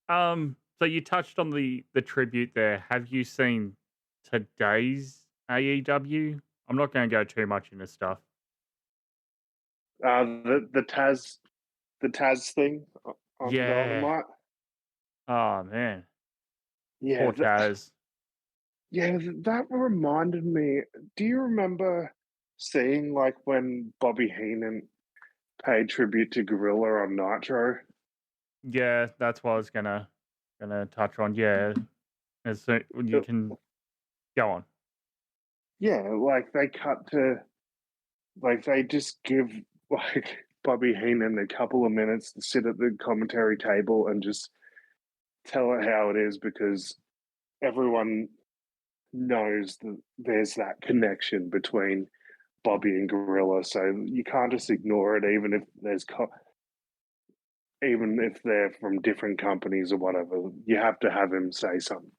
So you touched on the tribute there. Have you seen today's AEW? I'm not going to go too much into stuff The Taz thing on Yeah. Dynamite. Oh man. Yeah, Poor Taz. that reminded me. Do you remember seeing like when Bobby Heenan paid tribute to Gorilla on Nitro? Yeah, that's what I was gonna touch on. Yeah. As soon, you can go on. Yeah, like they cut to like they just give like Bobby Heenan a couple of minutes to sit at the commentary table and just tell it how it is because everyone knows that there's that connection between Bobby and Gorilla, so you can't just ignore it, even if they're from different companies or whatever. You have to have him say something.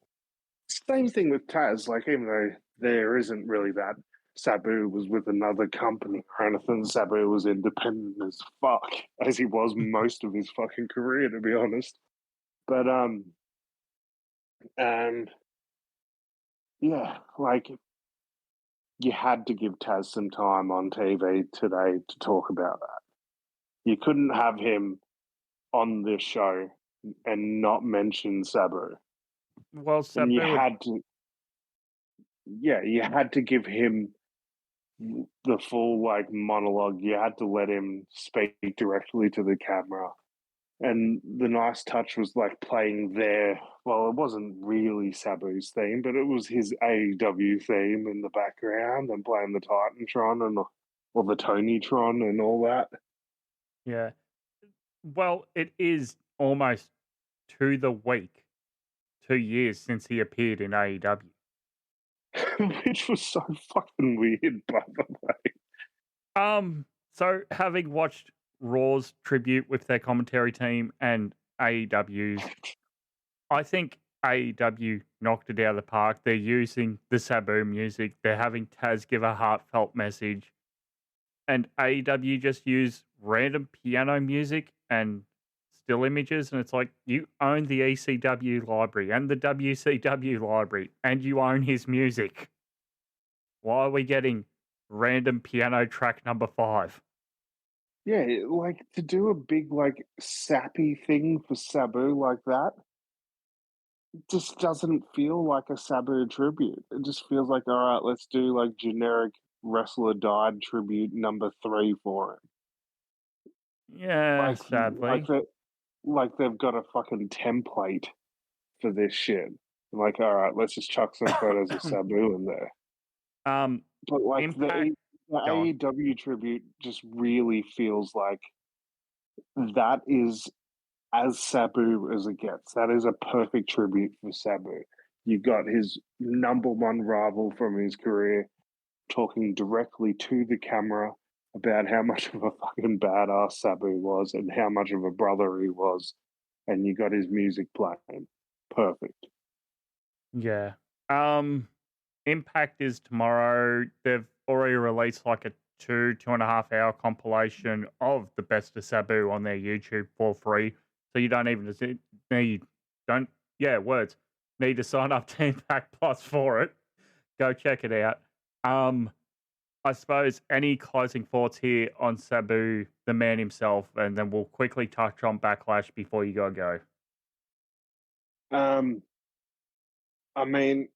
Same thing with Taz. Like even though there isn't really that, Sabu was with another company or anything. Sabu was independent as fuck, as he was most of his fucking career, to be honest. But um, yeah, like you had to give Taz some time on TV today to talk about that. You couldn't have him on this show and not mention Sabu. Well, And you Sabu would, had to, yeah, you had to give him the full like monologue. You had to let him speak directly to the camera. And the nice touch was like playing their, well, it wasn't really Sabu's theme, but it was his AEW theme in the background and playing the Titantron and or the Tonytron and all that. yeah. Well, it is almost to the week 2 years since he appeared in AEW. Which was so fucking weird, by the way. So having watched Raw's tribute with their commentary team and AEW's, I think AEW knocked it out of the park. They're using the Sabu music. They're having Taz give a heartfelt message, and AEW just use random piano music and still images. And it's like, you own the ECW library and the WCW library, and you own his music. Why are we getting random piano track number 5? Yeah, like to do a big like sappy thing for Sabu like that just doesn't feel like a Sabu tribute. It just feels like, all right, let's do like generic wrestler died tribute number 3 for him. Yeah, Like sadly. like they've got a fucking template for this shit. Like, all right, let's just chuck some photos of Sabu in there. But like Impact. the Go on. AEW tribute just really feels like that is as Sabu as it gets. That is a perfect tribute for Sabu. You got his number one rival from his career talking directly to the camera about how much of a fucking badass Sabu was and how much of a brother he was. And you got his music playing. Perfect. Yeah. Impact is tomorrow. They've already released like a 2.5 hour compilation of the best of Sabu on their YouTube for free. So you don't even need don't yeah, words. Need to sign up to Impact Plus for it. Go check it out. I suppose any closing thoughts here on Sabu, the man himself, and then we'll quickly touch on Backlash before you go. I mean,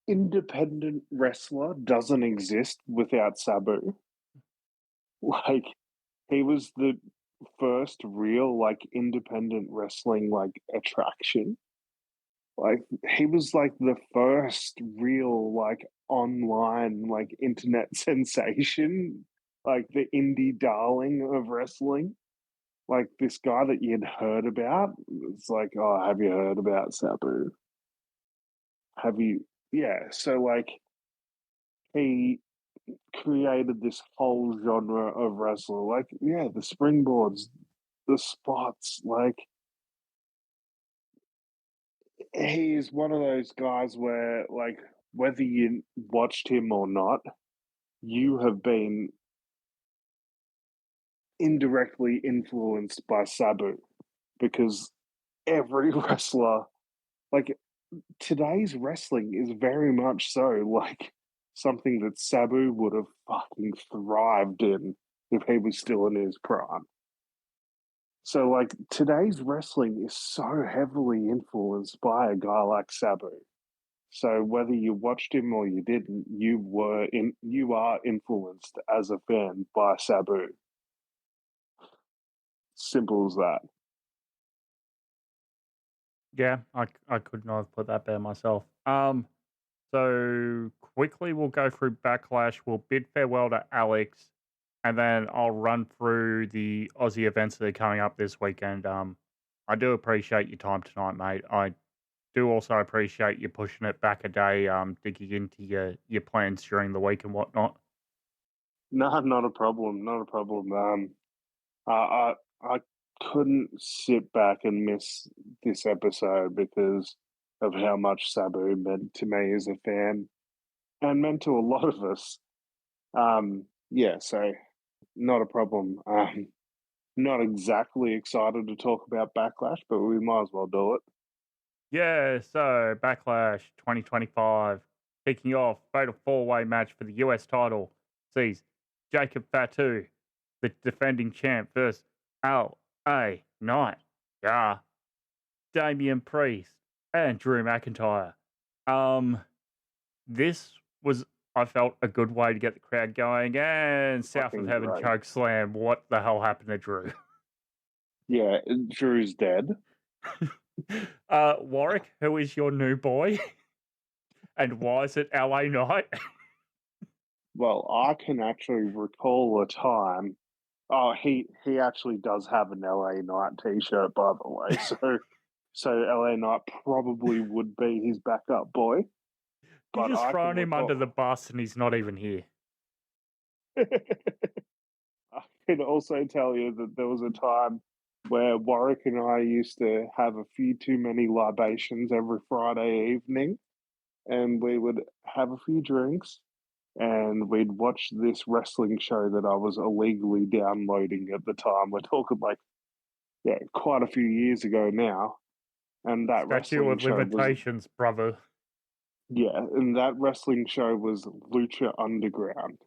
independent wrestler doesn't exist without Sabu. Like, he was the first real, like, independent wrestling, like, attraction. Like, he was, like, the first real, like, online, like, internet sensation, like, the indie darling of wrestling. Like, this guy that you'd heard about, it's like, oh, have you heard about Sabu? Have you? Yeah, so, like, he created this whole genre of wrestler. Like, yeah, the springboards, the spots. Like, he is one of those guys where, like, whether you watched him or not, you have been indirectly influenced by Sabu because every wrestler, like, today's wrestling is very much so like something that Sabu would have fucking thrived in if he was still in his prime. So, like, today's wrestling is so heavily influenced by a guy like Sabu. So whether you watched him or you didn't, you are influenced as a fan by Sabu. Simple as that. Yeah, I could not have put that better myself. So quickly we'll go through Backlash. We'll bid farewell to Alex, and then I'll run through the Aussie events that are coming up this weekend. I do appreciate your time tonight, mate. I do also appreciate you pushing it back a day, digging into your plans during the week and whatnot. No, not a problem. Not a problem. I couldn't sit back and miss this episode because of how much Sabu meant to me as a fan and meant to a lot of us. Yeah, so not a problem. Not exactly excited to talk about Backlash, but we might as well do it. Yeah, so Backlash 2025 kicking off fatal four-way match for the US title sees Jacob Fatu, the defending champ, versus L.A. Knight, yeah, Damian Priest, and Drew McIntyre. This was, I felt, a good way to get the crowd going. And South Fucking of Heaven great. choke slam. What the hell happened to Drew? Yeah, Drew's dead. Warwick, who is your new boy? And why is it LA Knight? Well, I can actually recall a time. Oh, he actually does have an LA Knight T-shirt, by the way. So LA Knight probably would be his backup boy. You just I thrown can him under the bus, and he's not even here. I can also tell you that there was a time where Warwick and I used to have a few too many libations every Friday evening, and we would have a few drinks, and we'd watch this wrestling show that I was illegally downloading at the time. We're talking like, yeah, quite a few years ago now. And that Statute wrestling of show limitations, brother. yeah, and that wrestling show was Lucha Underground,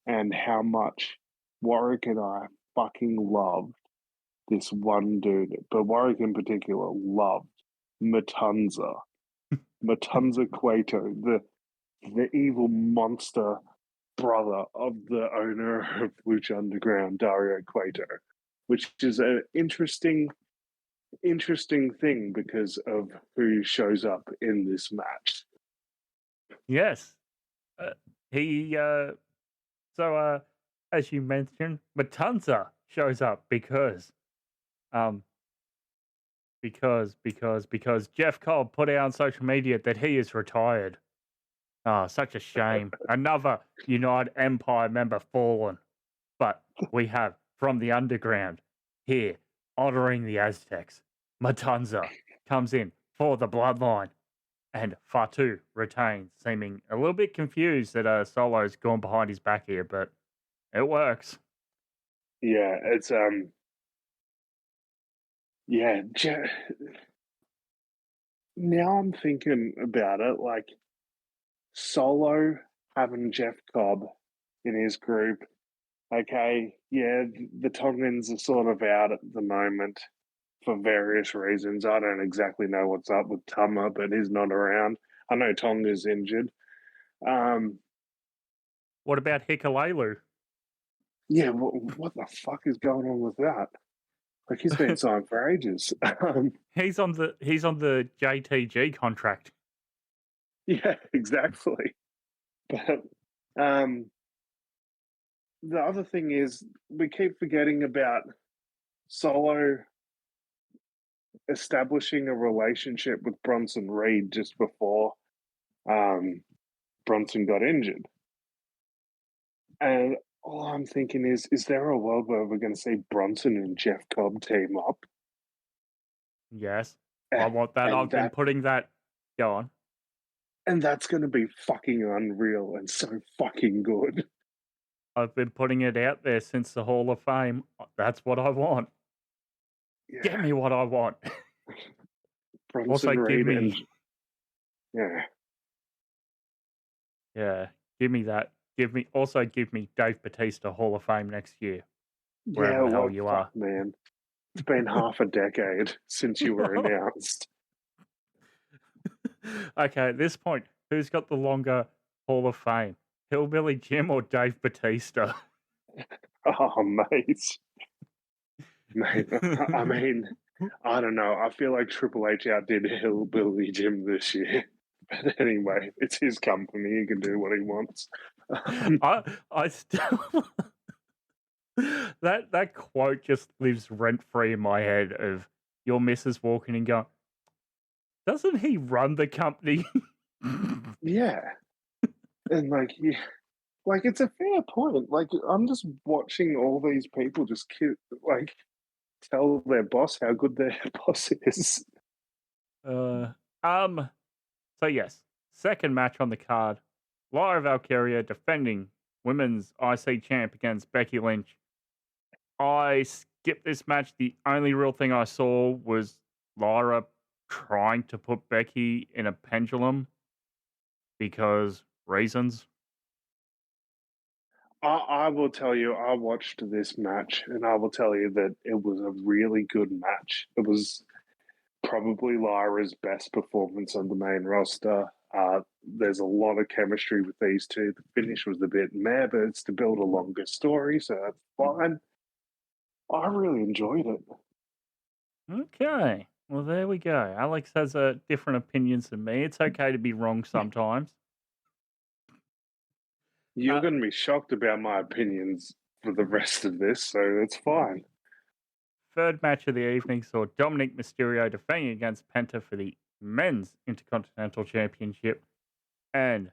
and how much Warwick and I fucking loved this one dude, but Warwick in particular loved Matanza. Matanza Cueto, the evil monster brother of the owner of Lucha Underground, Dario Cueto, which is an interesting thing because of who shows up in this match. Yes. As you mentioned, Matanza shows up because Jeff Cobb put out on social media that he is retired. Ah, such a shame. Another United Empire member fallen. But we have from the underground here, honoring the Aztecs. Matanza comes in for the bloodline. And Fatu retains, seeming a little bit confused that Solo's gone behind his back here, but it works. Yeah, it's yeah. Now I'm thinking about it, like Solo having Jeff Cobb in his group. Okay, yeah, the Tongans are sort of out at the moment for various reasons. I don't exactly know what's up with Tama, but he's not around. I know Tonga's injured. What about Hikalelu? Yeah, what the fuck is going on with that? Like he's been signed for ages. He's on the JTG contract. Yeah, exactly. But the other thing is we keep forgetting about Solo establishing a relationship with Bronson Reed just before Bronson got injured. And all I'm thinking is there a world where we're going to see Bronson and Jeff Cobb team up? Yes, I want that. I've been putting that. Go on. And that's going to be fucking unreal and so fucking good. I've been putting it out there since the Hall of Fame. That's what I want. Yeah. Get me what I want. Bronson also, Reed give me. yeah. Give me that. Give me Dave Bautista Hall of Fame next year, Yeah, wherever the hell like, you fuck, are. man. It's been half a decade since you were announced. Okay, at this point, who's got the longer Hall of Fame? Hillbilly Jim or Dave Bautista? Oh, mate. Mate, I mean, I don't know. I feel like Triple H outdid Hillbilly Jim this year. But anyway, it's his company. He can do what he wants. I still that quote just lives rent free in my head of your missus walking and going, doesn't he run the company? Yeah. And like it's a fair point. Like I'm just watching all these people just tell their boss how good their boss is. So yes, second match on the card. Lyra Valkyria defending women's IC champ against Becky Lynch. I skipped this match. The only real thing I saw was Lyra trying to put Becky in a pendulum because reasons. I will tell you, I watched this match and I will tell you that it was a really good match. It was probably Lyra's best performance on the main roster. There's a lot of chemistry with these two. The finish was a bit meh, but it's to build a longer story, so that's fine. I really enjoyed it. Okay. Well, there we go. Alex has different opinions than me. It's okay to be wrong sometimes. You're going to be shocked about my opinions for the rest of this, so it's fine. Third match of the evening saw Dominic Mysterio defending against Penta for the Men's Intercontinental Championship. And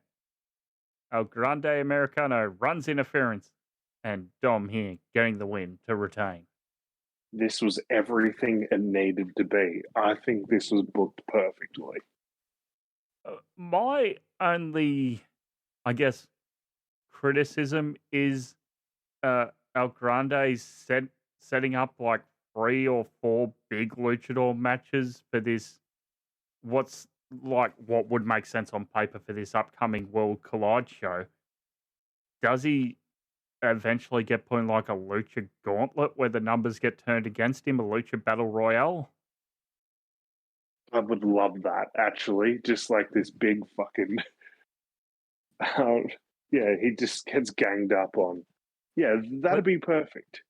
El Grande Americano runs interference. And Dom here getting the win to retain. This was everything it needed to be. I think this was booked perfectly. My only, I guess, criticism is El Grande's setting up like 3 or 4 big luchador matches for this. What would make sense on paper for this upcoming World Collide show? Does he eventually get put in like a lucha gauntlet where the numbers get turned against him, a lucha battle royale? I would love that, actually. Just like this big fucking... yeah, he just gets ganged up on. Yeah, that'd be perfect.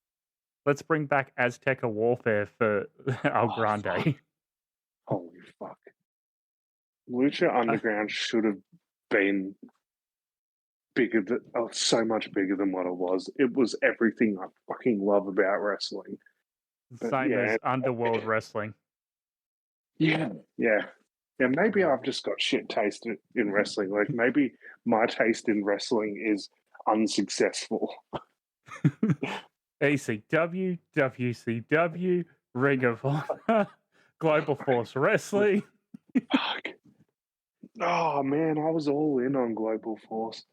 Let's bring back Azteca Warfare for El Grande. Fuck. Holy fuck. Lucha Underground should have been so much bigger than what it was. It was everything I fucking love about wrestling. Same as Underworld Wrestling. Yeah. Maybe I've just got shit taste in wrestling. Like maybe my taste in wrestling is unsuccessful. ECW, WCW, Ring of Honor, Global Force Wrestling. Fuck. Oh man, I was all in on Global Force.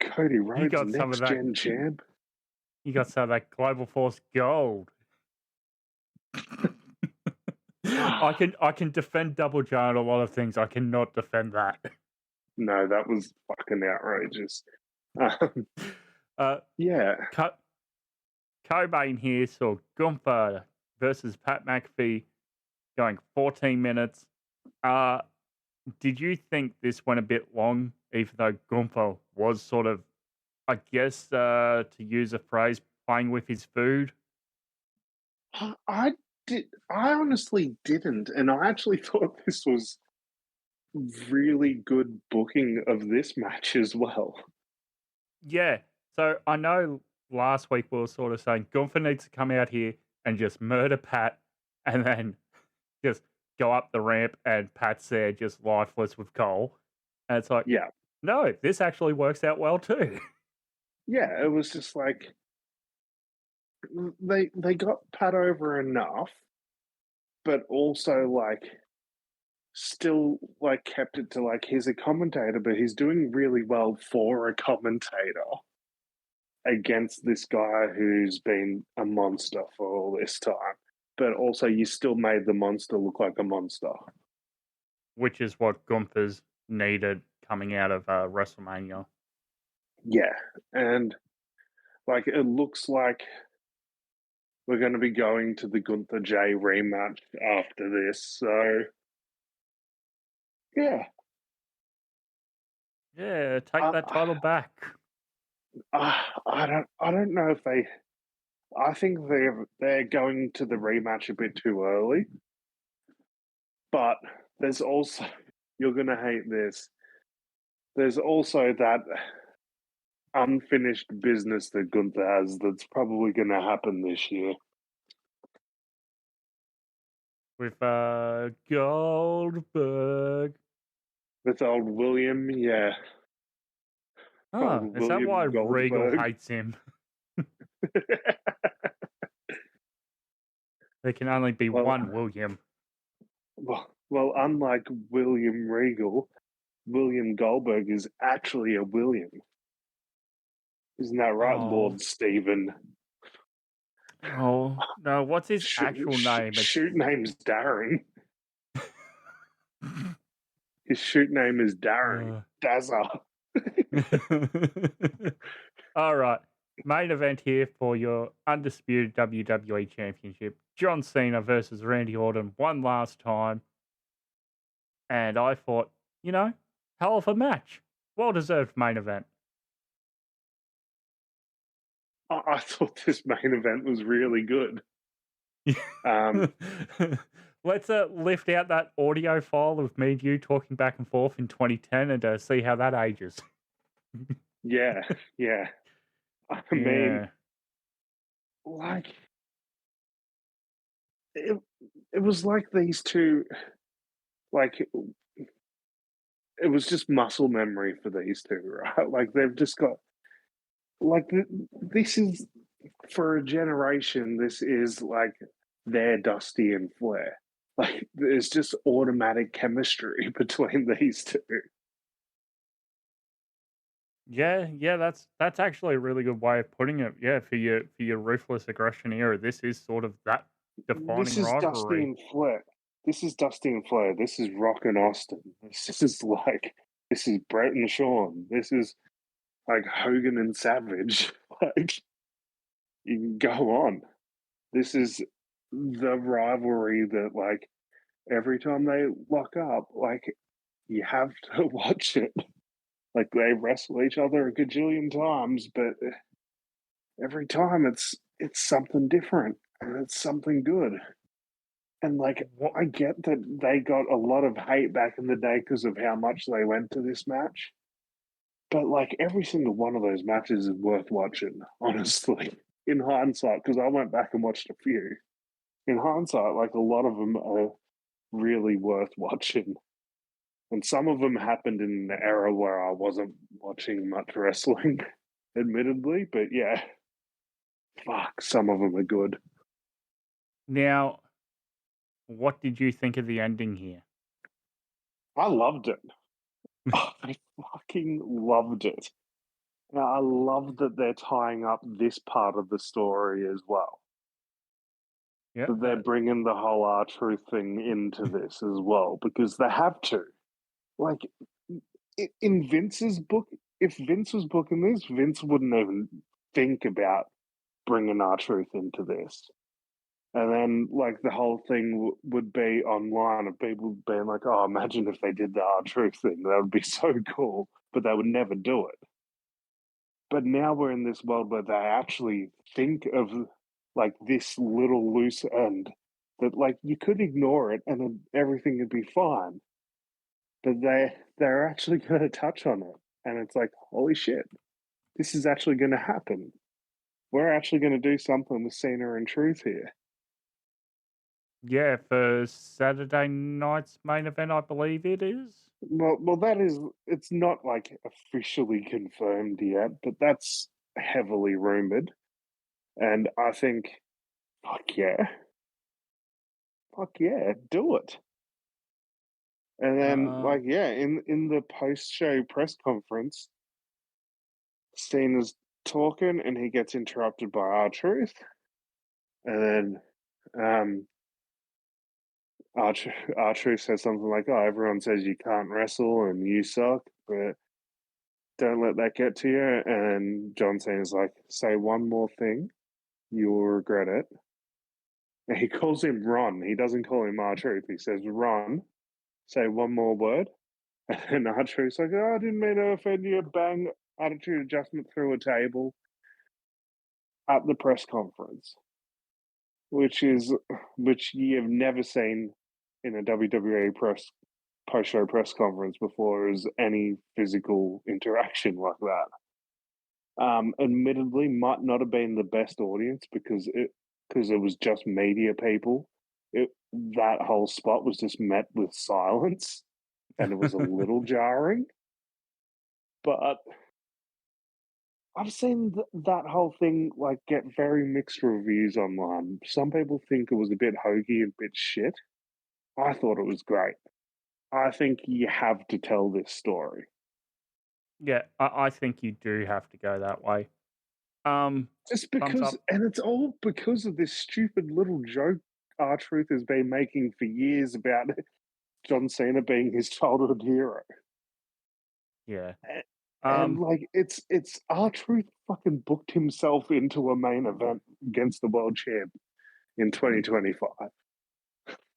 Cody Rhodes, next gen champ. You got some of that Global Force gold. I can defend Double J on a lot of things. I cannot defend that. No, that was fucking outrageous. Yeah. Co-main here saw Gunther versus Pat McAfee going 14 minutes. Did you think this went a bit long, even though Gunther was sort of, I guess, to use a phrase, playing with his food? I honestly didn't, and I actually thought this was really good booking of this match as well. Yeah, so I know last week we were sort of saying Gunther needs to come out here and just murder Pat and then just go up the ramp and Pat's there just lifeless with Cole. And it's like, yeah, no, this actually works out well too. Yeah, it was just like they got Pat over enough, but also like still like kept it to like he's a commentator, but he's doing really well for a commentator against this guy who's been a monster for all this time. But also you still made the monster look like a monster. Which is what Gunther's needed coming out of WrestleMania. Yeah, and like it looks like we're going to be going to the Gunther J rematch after this. So yeah, Yeah, take that title back. I don't know if they. I think they're going to the rematch a bit too early. But there's also, you're going to hate this. There's also that unfinished business that Gunther has that's probably going to happen this year. With Goldberg. With old William, yeah. Oh, Old is that why William Regal Goldberg. hates him? There can only be one William. Well, unlike William Regal, William Goldberg is actually a William. Isn't that right, Lord Stephen? Oh, no, what's his actual name? Shoot name's Darren. His shoot name is Darren. Dazza. All right. Main event here for your undisputed WWE Championship. John Cena versus Randy Orton one last time. And I thought, hell of a match. Well-deserved main event. I thought this main event was really good. Let's lift out that audio file of me and you talking back and forth in 2010 and see how that ages. Yeah. I mean, like, it was like these two, like, it was just muscle memory for these two, right? Like, they've just got, like, this is, for a generation, this is like their Dusty and Flair. Like, there's just automatic chemistry between these two. Yeah, that's actually a really good way of putting it. Yeah, for your ruthless aggression era, this is sort of that defining This is Dusty rivalry. and Flair. This is Dusty and Flair. This is Rock and Austin. This is Brett and Shawn. This is like Hogan and Savage. Like, you can go on. This is the rivalry that, like, every time they lock up, like, you have to watch it. Like, they wrestle each other a gajillion times, but every time it's something different and it's something good. And, like, I get that they got a lot of hate back in the day because of how much they went to this match. But, like, every single one of those matches is worth watching, honestly, in hindsight, because I went back and watched a few. In hindsight, like, a lot of them are really worth watching. And some of them happened in an era where I wasn't watching much wrestling, admittedly. But yeah, fuck, some of them are good. Now, what did you think of the ending here? I loved it. I fucking loved it. Now, I love that they're tying up this part of the story as well. Yeah, That they're bringing the whole R-Truth thing into this as well, because they have to. Like, in Vince's book, if Vince was booking this, Vince wouldn't even think about bringing R-Truth into this. And then, like, the whole thing would be online of people being like, oh, imagine if they did the R-Truth thing. That would be so cool. But they would never do it. But now we're in this world where they actually think of, like, this little loose end that, like, you could ignore it and then everything would be fine. But they're actually going to touch on it. And it's like, holy shit, this is actually going to happen. We're actually going to do something with Cena and Truth here. Yeah, for Saturday night's main event, I believe it is. Well, that is, it's not, like, officially confirmed yet, but that's heavily rumored. And I think, fuck yeah, do it. And then, like, yeah, in the post-show press conference, Cena's talking and he gets interrupted by R-Truth. And then R-Truth says something like, oh, everyone says you can't wrestle and you suck, but don't let that get to you. And John Cena's like, say one more thing, you will regret it. And he calls him Ron. He doesn't call him R-Truth. He says, Ron, say one more word. And R-Truth's like, oh, I didn't mean to offend you. Bang, attitude adjustment through a table at the press conference, which you have never seen in a WWE post-show press conference before, is any physical interaction like that. Admittedly, might not have been the best audience because it was just media people. That whole spot was just met with silence, and it was a little jarring. But I've seen that whole thing like get very mixed reviews online. Some people think it was a bit hokey and a bit shit. I thought it was great. I think you have to tell this story. Yeah, I think you do have to go that way. Just because, and it's all because of this stupid little joke R-Truth has been making for years about John Cena being his childhood hero. Yeah. And like it's R-Truth fucking booked himself into a main event against the world champ in 2025.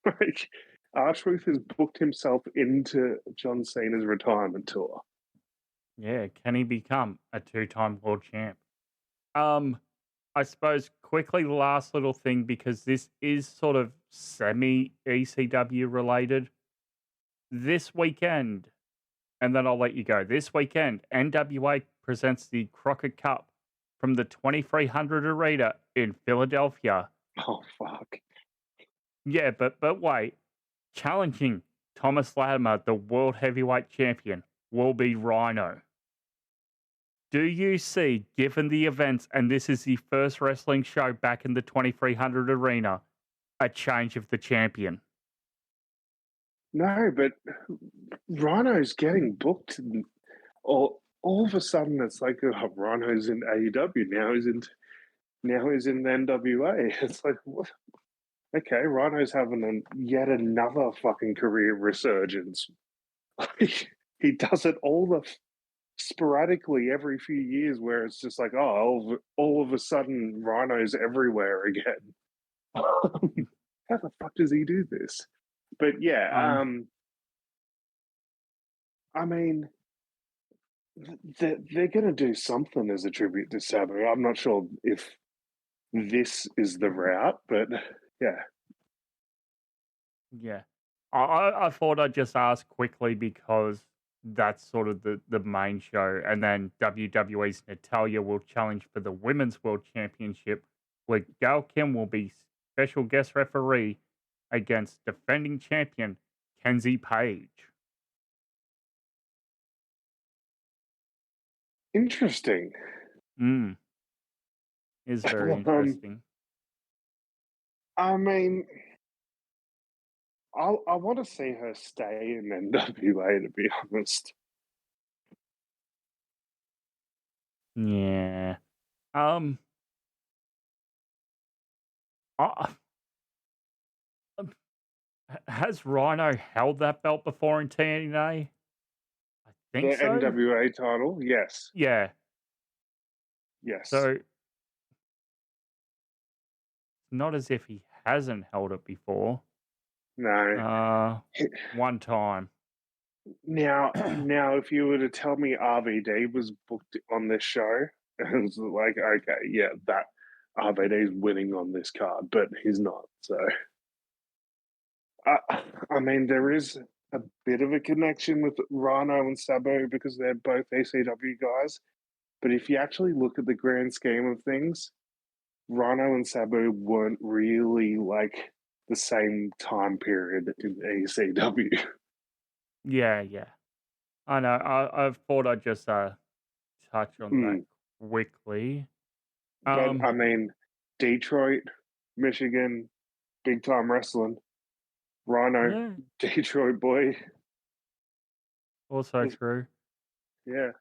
Like R-Truth has booked himself into John Cena's retirement tour. Yeah, can he become a 2-time world champ? I suppose quickly, last little thing, because this is sort of semi-ECW related. This weekend, and then I'll let you go. This weekend, NWA presents the Crocket Cup from the 2300 Arena in Philadelphia. Oh, fuck. Yeah, but wait. Challenging Thomas Latimer, the World Heavyweight Champion, will be Rhino. Do you see, given the events, and this is the first wrestling show back in the 2300 Arena, a change of the champion? No, but Rhino's getting booked, or all of a sudden it's like, oh, Rhino's in AEW now. He's in the NWA. It's like, what? Okay, Rhino's having yet another fucking career resurgence. Like, he does it sporadically every few years, where it's just like, oh, all of a sudden Rhino's everywhere again. How the fuck does he do this? But yeah, I mean, they're going to do something as a tribute to Sabu. I'm not sure if this is the route, but yeah. Yeah. I thought I'd just ask quickly because that's sort of the main show. And then WWE's Natalya will challenge for the Women's World Championship, where Gail Kim will be special guest referee against defending champion Kenzie Page. Interesting. Is very interesting. I mean, I want to see her stay in NWA, to be honest. Yeah. Has Rhino held that belt before in TNA? I think the so. NWA title, yes. Yeah. Yes. So, not as if he hasn't held it before. No. One time. Now, if you were to tell me RVD was booked on this show, it was like, okay, yeah, that RVD's winning on this card, but he's not. So, I mean, there is a bit of a connection with Rhino and Sabu because they're both ECW guys. But if you actually look at the grand scheme of things, Rhino and Sabu weren't really like the same time period in ECW. Yeah. I know. I thought I'd just touch on that quickly. But I mean, Detroit, Michigan, big time wrestling. Rhino, Detroit boy. Also true. Yeah.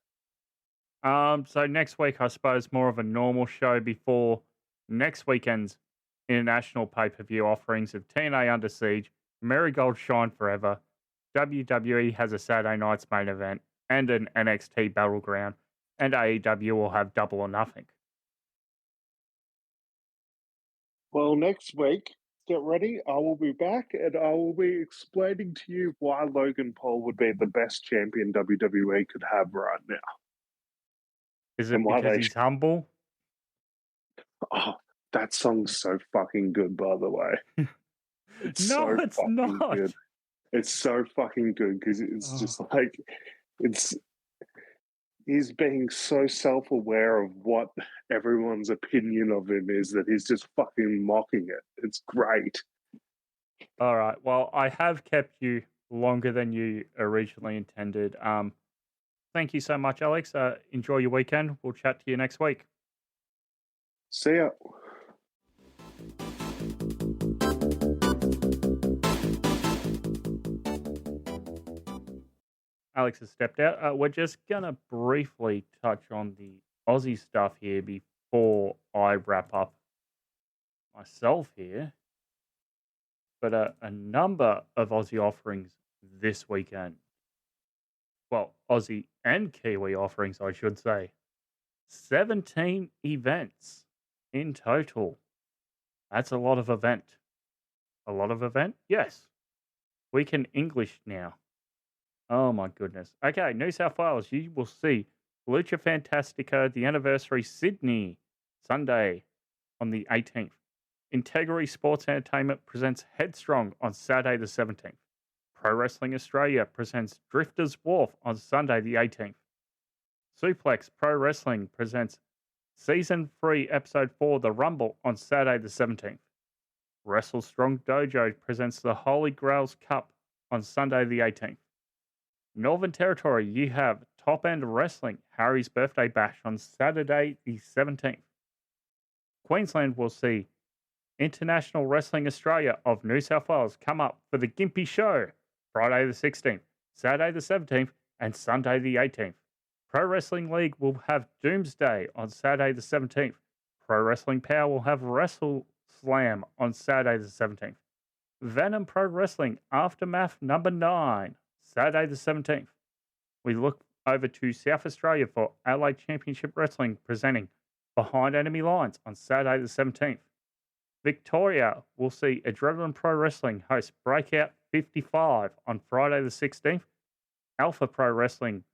So next week, I suppose, more of a normal show before next weekend's international pay-per-view offerings of TNA Under Siege, Marigold Shine Forever. WWE has a Saturday night's main event, and an NXT Battleground, and AEW will have Double or Nothing. Well, next week, get ready. I will be back and I will be explaining to you why Logan Paul would be the best champion WWE could have right now. Is it And why because they- he's humble? Oh, that song's so fucking good, by the way. It's No, so it's fucking not. good. It's so fucking good because it's just like he's being so self-aware of what everyone's opinion of him is that he's just fucking mocking it. It's great. All right. Well, I have kept you longer than you originally intended. Thank you so much, Alex. Enjoy your weekend. We'll chat to you next week. See ya. Alex has stepped out. We're just going to briefly touch on the Aussie stuff here before I wrap up myself here. But a number of Aussie offerings this weekend. Well, Aussie and Kiwi offerings, I should say. 17 events in total. That's a lot of event. A lot of event? Yes. We can English now. Oh my goodness. Okay, New South Wales, you will see Lucha Fantastica, the anniversary Sydney, Sunday on the 18th. Integrity Sports Entertainment presents Headstrong on Saturday the 17th. Pro Wrestling Australia presents Drifters Wharf on Sunday the 18th. Suplex Pro Wrestling presents Season 3, Episode 4, The Rumble on Saturday the 17th. Wrestle Strong Dojo presents the Holy Grails Cup on Sunday the 18th. Northern Territory, you have Top End Wrestling, Harry's Birthday Bash on Saturday the 17th. Queensland will see International Wrestling Australia of New South Wales come up for the Gympie Show, Friday the 16th, Saturday the 17th, and Sunday the 18th. Pro Wrestling League will have Doomsday on Saturday the 17th. Pro Wrestling Power will have Wrestle Slam on Saturday the 17th. Venom Pro Wrestling Aftermath number 9, Saturday the 17th. We look over to South Australia for Allied Championship Wrestling presenting Behind Enemy Lines on Saturday the 17th. Victoria will see Adrenaline Pro Wrestling host Breakout 55 on Friday the 16th. Alpha Pro Wrestling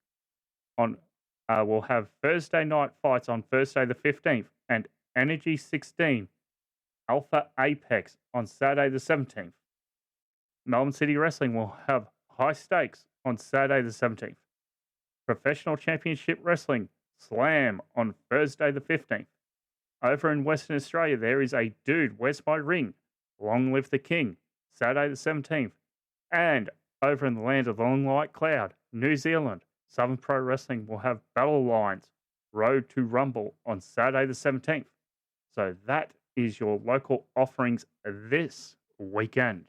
will have Thursday night fights on Thursday the 15th and Energy 16 Alpha Apex on Saturday the 17th. Melbourne City Wrestling will have High Stakes on Saturday the 17th. Professional Championship Wrestling Slam on Thursday the 15th. Over in Western Australia, there is a Dude, Where's My Ring? Long Live the King, Saturday the 17th. And over in the land of the Long White Cloud, New Zealand, Southern Pro Wrestling will have Battle Lines, Road to Rumble on Saturday the 17th. So that is your local offerings this weekend.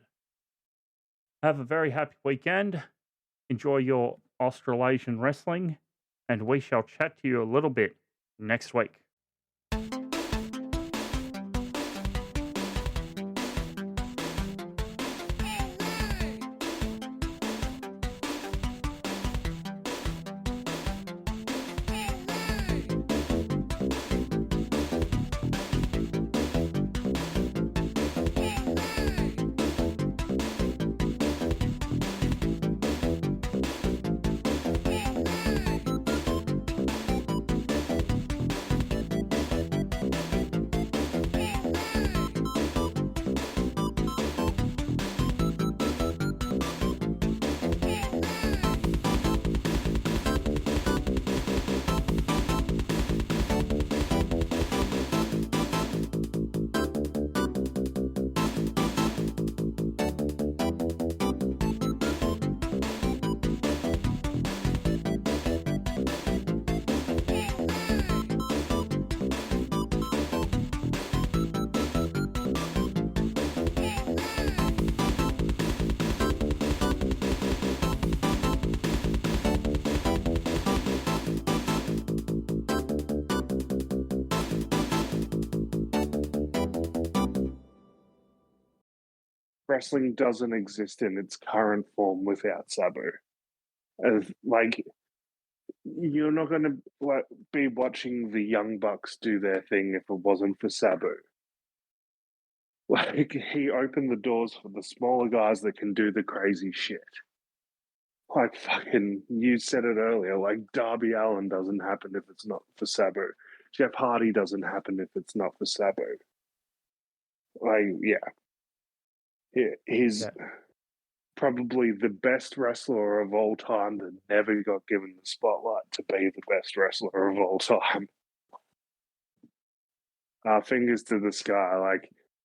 Have a very happy weekend. Enjoy your Australasian wrestling, and we shall chat to you a little bit next week. Wrestling doesn't exist in its current form without Sabu. Like, you're not going to be watching the Young Bucks do their thing if it wasn't for Sabu. Like, he opened the doors for the smaller guys that can do the crazy shit. Like, fucking, you said it earlier, like, Darby Allin doesn't happen if it's not for Sabu. Jeff Hardy doesn't happen if it's not for Sabu. Like, yeah. He's probably the best wrestler of all time that never got given the spotlight to be the best wrestler of all time. Fingers to the sky. Like,